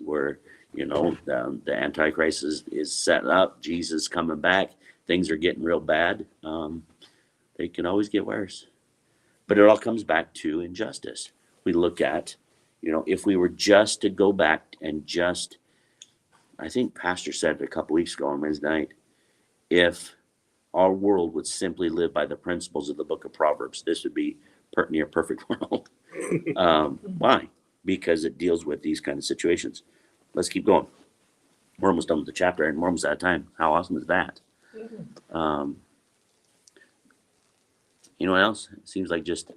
We're the Antichrist is setting up. Jesus coming back. Things are getting real bad. They can always get worse. But it all comes back to injustice. We look at, if we were just to go back and I think Pastor said it a couple weeks ago on Wednesday night, if our world would simply live by the principles of the book of Proverbs, this would be near perfect world. Why? Because it deals with these kind of situations. Let's keep going. We're almost done with the chapter and we're almost out of time. How awesome is that? You know what else? It seems like just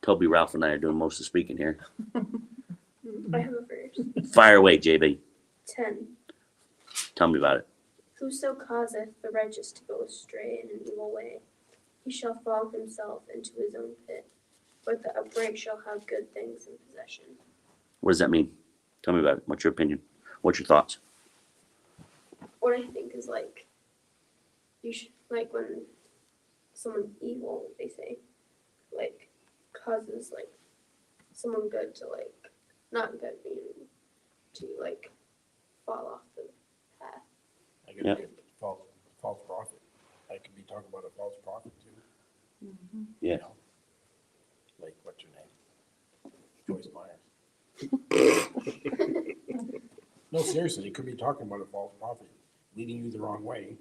Toby, Ralph, and I are doing most of the speaking here. I have a verse. Fire away, JB. 10. Tell me about it. Whoso causeth the righteous to go astray in an evil way, he shall fall himself into his own pit, but the upright shall have good things in possession. What does that mean? Tell me about it. What's your opinion? What's your thoughts? What I think is you should, when someone's evil, they say, causes, someone good to, not good meaning, to, fall off the path. I could be a false prophet. I could be talking about a false prophet too. Yeah. Like, what's your name? Joyce Myers. No, seriously, you could be talking about a false prophet leading you the wrong way.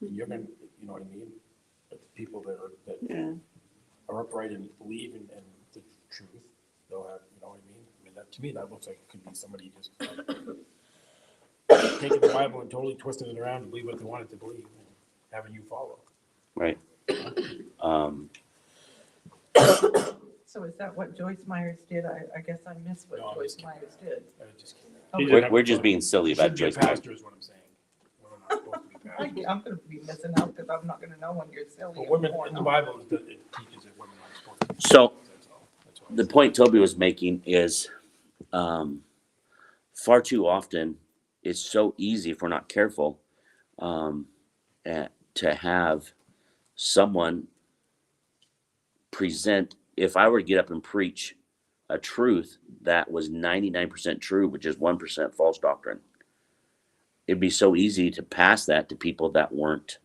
And you're gonna, you know what I mean? But the people that Yeah. are upright and believe in the truth, they'll have, you know what I mean? I mean, to me, that looks like it could be somebody just taking the Bible and totally twisting it around to believe what they wanted to believe and having you follow. Right. So is that what Joyce Myers did? I guess I missed what No, I'm Joyce just kidding. Myers did. Just kidding. He We're, did we're just being silly You about shouldn't be a Joyce Myers. pastor is what I'm saying. Women are supposed to be pastors. I'm gonna be missing out because I'm not gonna know when you're silly. But women, in the Bible, it teaches that women aren't supposed to be. So That's all. That's all. the point Toby was making is far too often it's so easy if we're not careful to have someone present. If I were to get up and preach a truth that was 99% true, but just 1% false doctrine, it'd be so easy to pass that to people that weren't.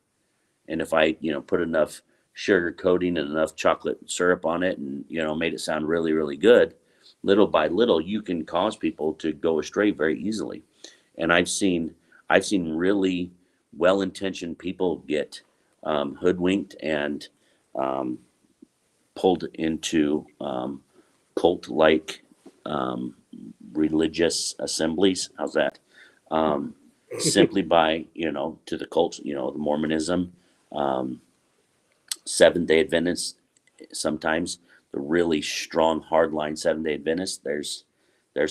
And if I, put enough sugar coating and enough chocolate syrup on it and, made it sound really, really good, little by little, you can cause people to go astray very easily. And I've seen really well-intentioned people get hoodwinked and pulled into cult-like religious assemblies. How's that? Simply by, to the cults, the Mormonism, Seventh-day Adventists, sometimes the really strong, hardline Seventh-day Adventists, there's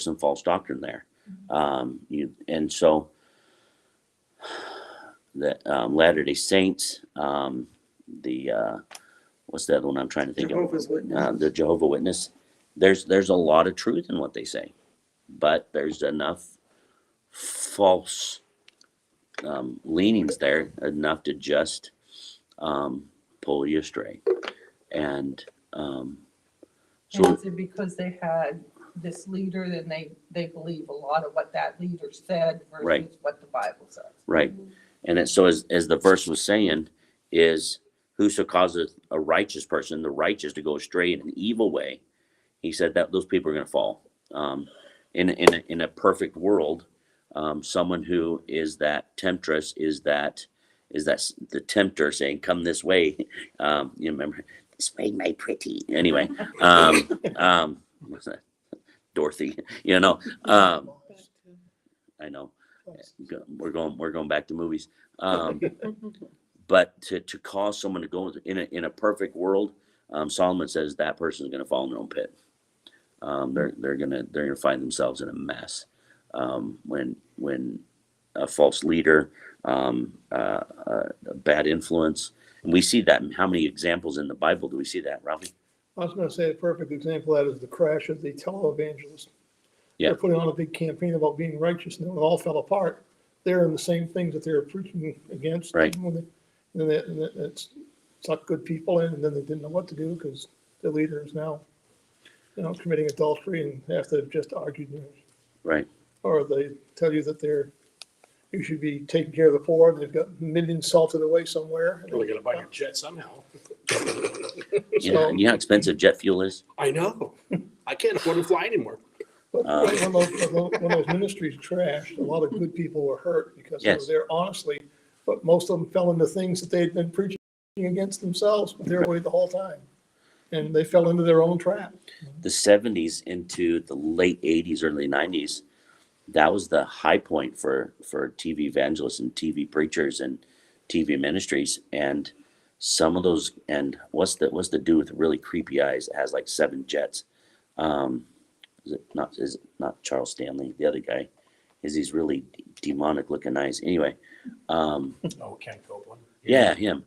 some false doctrine there. And so the Latter-day Saints, the what's the other one I'm trying to think Jehovah's of? Witnesses. The Jehovah Witness. There's a lot of truth in what they say, but there's enough false leanings there, enough to just pull you astray. And And so is it because they had this leader, then they believe a lot of what that leader said versus Right. what the Bible says? right, and so as the verse was saying, is whoso causeth a righteous person, the righteous, to go astray in an evil way, he said that those people are going to fall. In a perfect world, someone who is that temptress is that the tempter saying, "Come this way." You remember, "This way, my pretty." Anyway, what's that? Dorothy. Back to- I know. We're going back to movies. But to cause someone to go in a perfect world, Solomon says that person is going to fall in their own pit. They're gonna find themselves in a mess when a false leader, a bad influence, and we see that. How many examples in the Bible do we see that, Ralphie? I was gonna say a perfect example of that is the crash of the televangelist. Yeah. They're putting on a big campaign about being righteous, and it all fell apart. They're in the same things that they were preaching against. Right. And it's sucked good people in, and then they didn't know what to do because the leader is now, committing adultery and have to just argue. Right. Or they tell you that you should be taking care of the poor, and they've got millions salted away somewhere. Really gotta buy your jet somehow. You know how expensive jet fuel is? I know. I can't afford to fly anymore. But when those ministries crashed, a lot of good people were hurt because they were Yes. there honestly, but most of them fell into things that they'd been preaching against themselves, but they were away the whole time. And they fell into their own trap. The 70s into the late 80s, early 90s, that was the high point for TV evangelists and TV preachers and TV ministries. And some of those, and what's the dude with really creepy eyes that has like 7 jets? Is it not Charles Stanley? The other guy is these really demonic looking eyes. Anyway, Oh, Ken Copeland. yeah, him,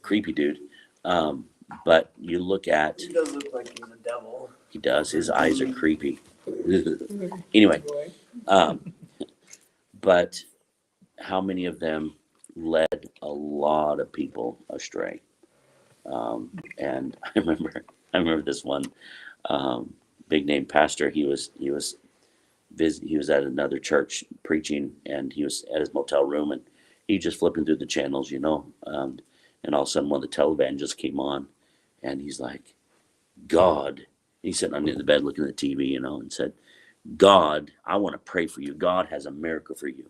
creepy dude. But you look at, He does look like he's a devil. he does. His eyes are creepy. Anyway, but how many of them led a lot of people astray? And I remember this one big name pastor. He was at another church preaching, and he was at his motel room, and he just flipping through the channels, and all of a sudden one of the televangelists came on, and he's like, "God," he's sitting under the bed looking at the TV, and said, "God, I want to pray for you. God has a miracle for you."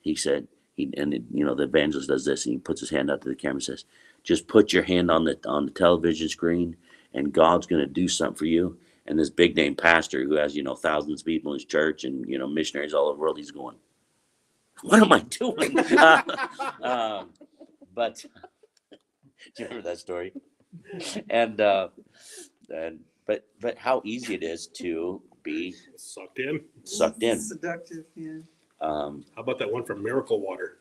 He said, the evangelist does this, and he puts his hand out to the camera and says, "Just put your hand on the television screen, and God's going to do something for you." And this big name pastor who has, thousands of people in his church and, missionaries all over the world, he's going, "What am I doing?" But do you remember that story? And but how easy it is to be Sucked in. sucked in. Seductive, yeah. How about that one from Miracle Water?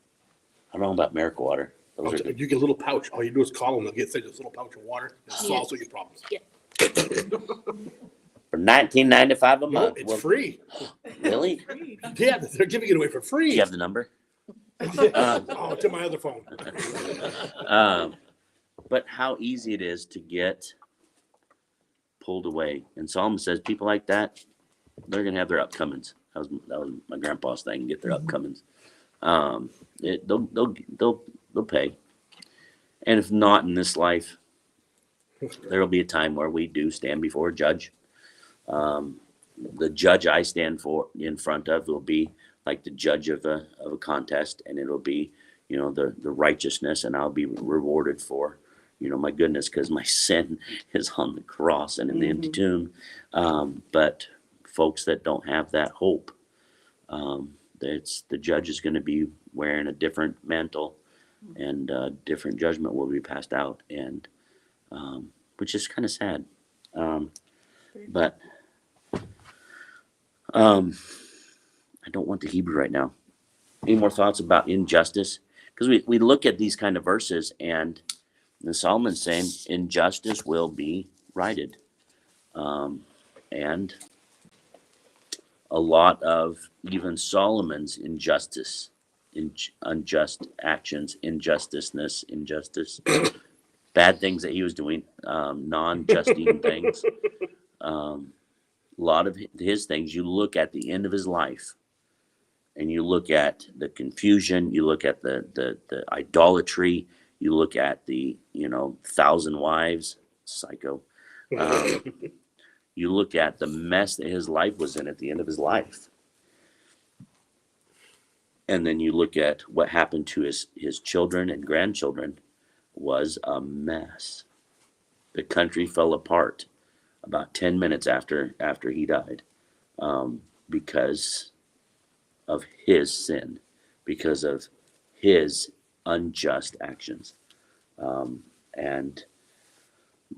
I don't know about Miracle Water. Those are, You get a little pouch. All you do is call them. They'll get this little pouch of water. It solves all your problems. for $19.95 a No, month. it's Well, free. really? Yeah, they're giving it away for Do free. you have the number? Oh, to my other phone. But how easy it is to get pulled away. And Solomon says people like that, they're going to have their upcomings. That was my grandpa's thing, get their upcomings. They'll pay. And if not in this life, there will be a time where we do stand before a judge. The judge I stand for in front of will be like the judge of a contest, and it'll be, the righteousness, and I'll be rewarded for, my goodness, because my sin is on the cross and in the empty tomb. But folks that don't have that hope, the judge is going to be wearing a different mantle, and different judgment will be passed out, and which is kind of sad. But I don't want the Hebrew right now. Any more thoughts about injustice? Because we look at these kind of verses, and Solomon's saying injustice will be righted. And a lot of even Solomon's injustice, unjust actions, injustice, bad things that he was doing, non-justing things. A lot of his things, you look at the end of his life, and you look at the confusion, you look at the idolatry, you look at the 1,000 wives, psycho. You look at the mess that his life was in at the end of his life. And then you look at what happened to his children and grandchildren was a mess. The country fell apart about 10 minutes after he died, because of his sin, because of his unjust actions. And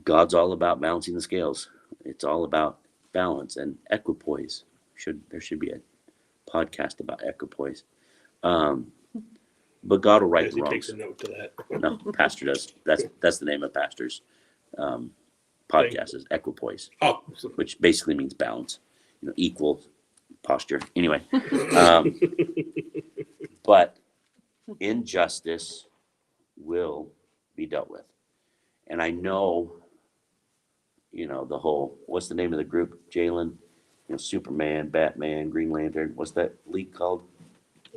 God's all about balancing the scales. It's all about balance and equipoise. There should be a podcast about equipoise. But God will right the He wrongs. takes a note to that. No, pastor does. That's the name of pastor's podcast is equipoise, Oh, which basically means balance, equal posture. Anyway, but injustice will be dealt with. And I know, the whole, what's the name of the group, Jalen? Superman, Batman, Green Lantern. What's that league called?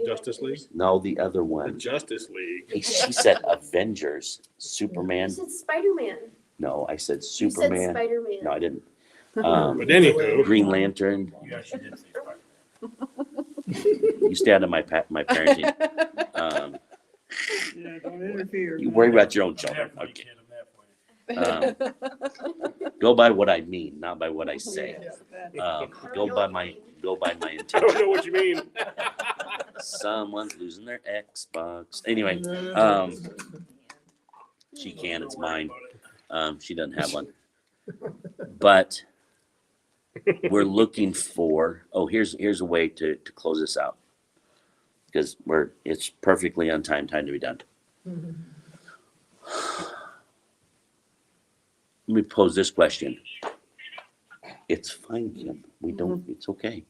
Justice League? No, the other The one. Justice League. She said Avengers, Superman. You said Spider-Man. No, I said You said Superman. Spider-Man. No, I didn't. But anywho, Green Lantern. You actually did say You stay out of my parenting. Yeah, don't interfere. You worry about your own I'm children. there for you, Okay. kid, I'm there for you. Go by what I mean, not by what I say. Yes, that- Go by my I don't intention. know what you mean. Someone's losing their Xbox. Anyway, she can. It's mine. She doesn't have one. But we're looking for. Oh, here's a way to close this out, because it's perfectly on time to be done. Let me pose this question. It's fine, Kim. We don't. It's okay.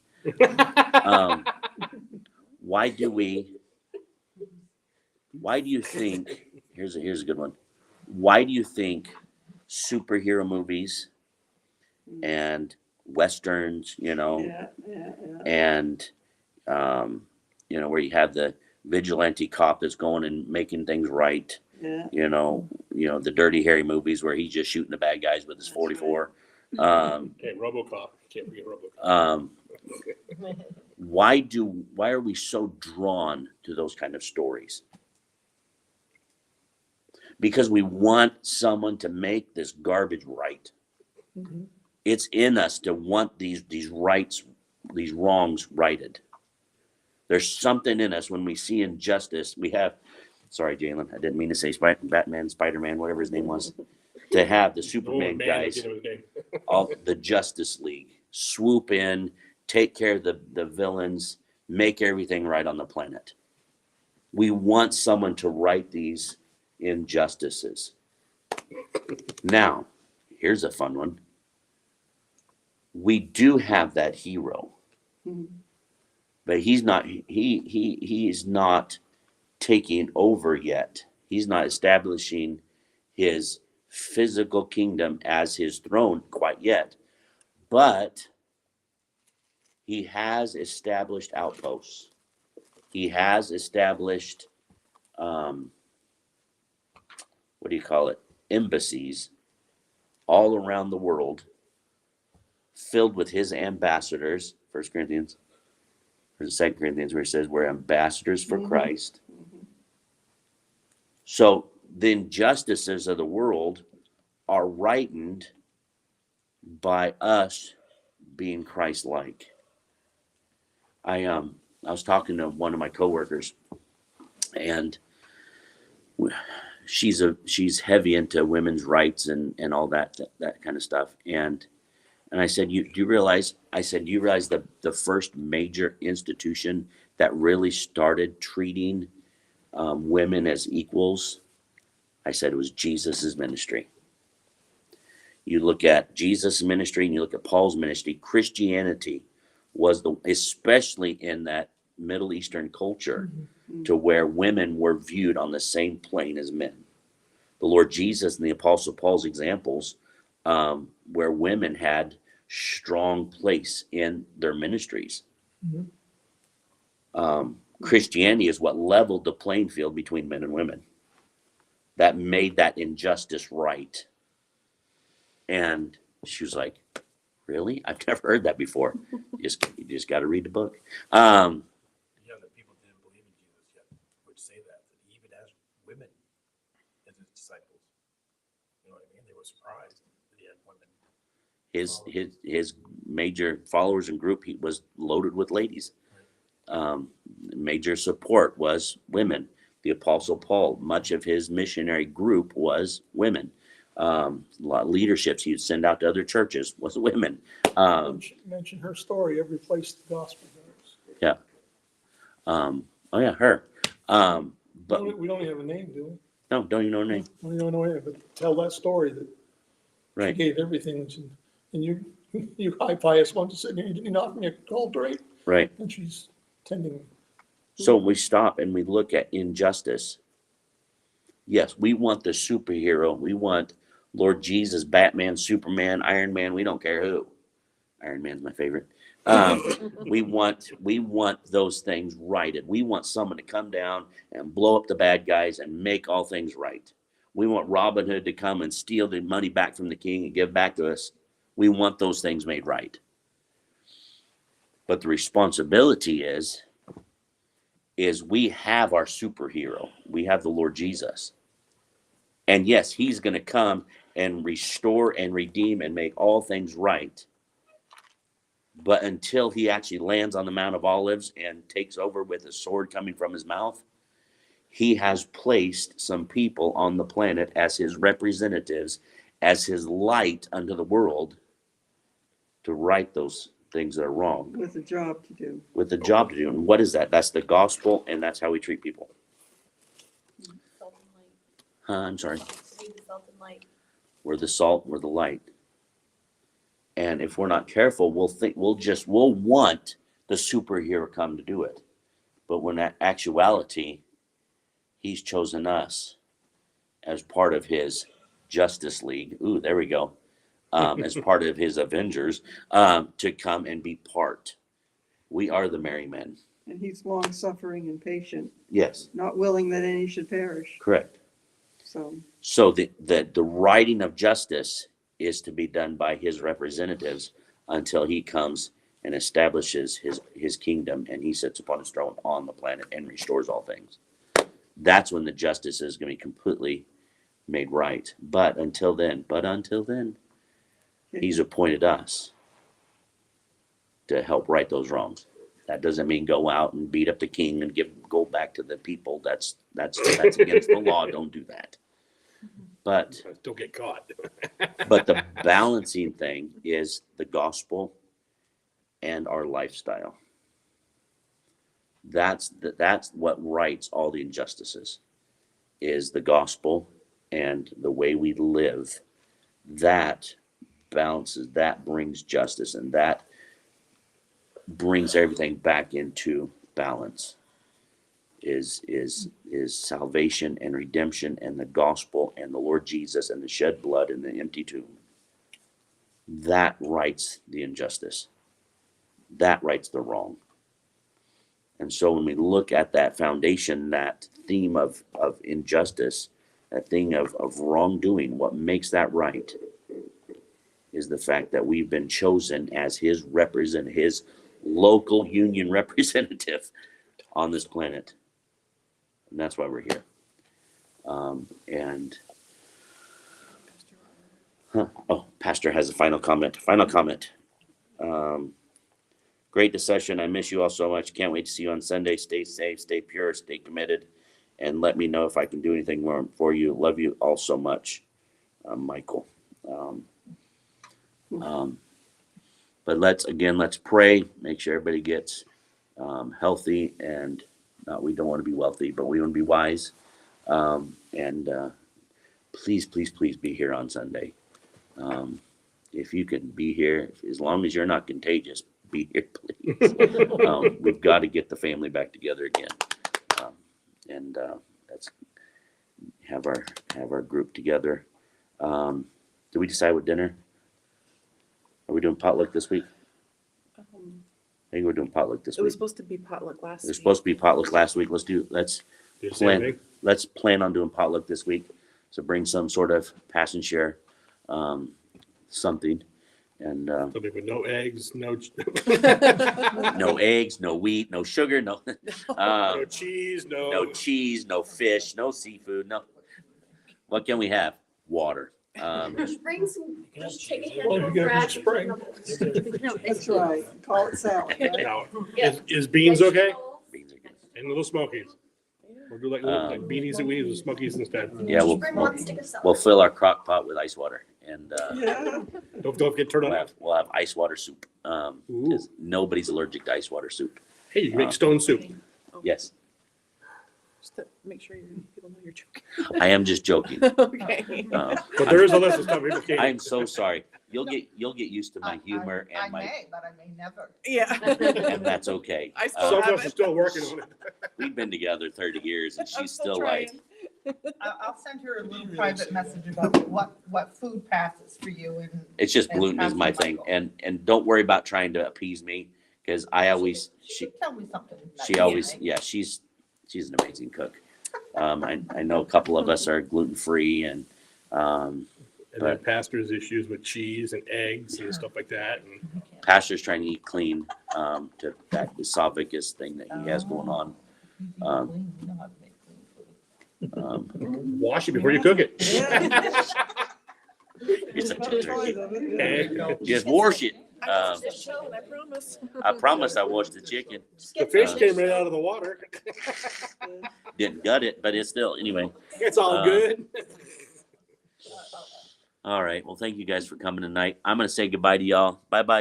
Why do you think? Here's a good one. Why do you think superhero movies and westerns, Yeah. and where you have the vigilante cop that's going and making things right, Yeah. the Dirty Harry movies where he's just shooting the bad guys with his 44. Okay, RoboCop. Can't forget RoboCop. Why are we so drawn to those kind of stories? Because we want someone to make this garbage right. It's in us to want these wrongs righted. There's something in us when we see injustice. Sorry, Jalen, I didn't mean to say Batman, Spider-Man, whatever his name was, to have the Superman Oh, man, guys, I can't remember his name. all the Justice League, swoop in, take care of the villains, make everything right on the planet. We want someone to right these injustices. Now, here's a fun one. We do have that hero, but he's not. He's not taking over yet. He's not establishing his physical kingdom as his throne quite yet, but he has established outposts. He has established, embassies all around the world filled with his ambassadors. 1 Corinthians, or 2 Corinthians, where he says we're ambassadors for Christ. So the injustices of the world are rightened by us being Christ-like. I was talking to one of my coworkers, and she's heavy into women's rights and all that kind of stuff. And I said, do you realize? I said, do you realize the first major institution that really started treating women as equals? I said it was Jesus's ministry. You look at Jesus' ministry and you look at Paul's ministry. Christianity was especially in that Middle Eastern culture, to where women were viewed on the same plane as men. The Lord Jesus and the Apostle Paul's examples, where women had strong place in their ministries. Christianity is what leveled the playing field between men and women. That made that injustice right. And she was like, really? I've never heard that before. You just got to read the book. Yeah, that people didn't believe in Jesus yet would say that he even has women as his disciples. You know what I mean? They were surprised that he had women. His major followers and group, he was loaded with ladies. Major support was women. The Apostle Paul, much of his missionary group was women. A lot of leaderships he'd send out to other churches was women. Mention her story every place the gospel goes. Yeah. Oh yeah, her. But We don't even have a name, do we? no, don't even know her name. We don't know it, but tell that story that she Right. gave everything, and you high pious one to sit there, you're not from your gold rate, Right. and she's tending. So we stop and we look at injustice. Yes, we want the superhero. We want Lord Jesus, Batman, Superman, Iron Man. We don't care who. Iron Man's my favorite. We want those things righted. We want someone to come down and blow up the bad guys and make all things right. We want Robin Hood to come and steal the money back from the king and give back to us. We want those things made right. But the responsibility is we have our superhero. We have the Lord Jesus. And yes, he's going to come and restore and redeem and make all things right. But until he actually lands on the Mount of Olives and takes over with a sword coming from his mouth, he has placed some people on the planet as his representatives, as his light unto the world, to right those things that are wrong. With a job to do. With a job to do. And what is that? That's the gospel, and that's how we treat people. Salt and light. I'm sorry. Be the salt and light. We're the salt, we're the light. And if we're not careful, we'll want the superhero come to do it. But when in actuality, he's chosen us as part of his Justice League. Ooh, there we go. As part of his Avengers, to come and be part. We are the merry men. And he's long suffering and patient, Yes, not willing that any should perish. correct. So the righting of justice is to be done by his representatives until he comes and establishes his kingdom, and he sits upon his throne on the planet and restores all things. That's when the justice is going to be completely made right. But until then, he's appointed us to help right those wrongs. That doesn't mean go out and beat up the king and give gold back to the people. That's against the law. Don't do that. But Don't get caught. but the balancing thing is the gospel and our lifestyle. That's what rights all the injustices, is the gospel and the way we live. That balances, that brings justice, and that brings everything back into balance. Is salvation and redemption and the gospel and the Lord Jesus and the shed blood and the empty tomb. That rights the injustice. That rights the wrong. And so when we look at that foundation, that theme of injustice, that thing of wrongdoing, what makes that right is the fact that we've been chosen as his local union representative on this planet. And that's why we're here. Pastor has a final comment. Great discussion. I miss you all so much. Can't wait to see you on Sunday. Stay safe, stay pure, stay committed, and let me know if I can do anything more for you. Love you all so much, Michael. But let's pray. Make sure everybody gets healthy, and we don't want to be wealthy, but we want to be wise. Please be here on Sunday. If you can be here, as long as you're not contagious, be here, please. We've got to get the family back together again, let's have our group together. Did we decide what dinner? Are we doing potluck this week? I think we're doing potluck this It was week. supposed to be potluck last It was week. supposed to be potluck last week. Let's Do the same plan. thing. Let's plan on doing potluck this week. So bring some sort of pass and share, something, and Something with no eggs, no no eggs, no wheat, no sugar, no cheese, no cheese, no fish, no seafood, no. What can we have? Water. Just bring some, just take a Well, handful you of got rations. spring. That's right. Call it salad, right? Now, Yeah. is beans okay? Beans are good. And little smokies. We'll do like beanies and weenies with smokies instead. Yeah, Just bring one stick of we'll celery. fill our crock pot with ice water, and Yeah. Don't get turned on. we'll have ice water soup. Ooh. Because nobody's allergic to ice water soup. Hey, you make stone soup. Yes, Just to make sure people know you're joking. I am just joking. Okay. But there is a list of stuff people can't. I'm so sorry. You'll get used to my humor I and my, may, but I may never. Yeah. and that's okay. I still Uh, Some of have us are it. still working on it. We've been together 30 years, and I'm she's still like, I'll send her a little private message about what food passes for you and. it's just And gluten is my Pastor thing, Michael. and don't worry about trying to appease me, because I always She could tell me something. she nice, always right? yeah she's an amazing cook. I know a couple of us are gluten free, and And then pastor's issues with cheese and eggs and stuff like that. And Pastor's trying to eat clean to that esophagus thing that he has going on. You know how to make clean food. wash it before you cook it. Yeah. You're such a Both turkey. sides of it, yeah. And Just wash it. I watched this show, I promise. I promise I washed the chicken. the fish came right out of the water. Didn't gut it, but it's still anyway. It's all good. All right. Well, thank you guys for coming tonight. I'm gonna say goodbye to y'all. Bye bye.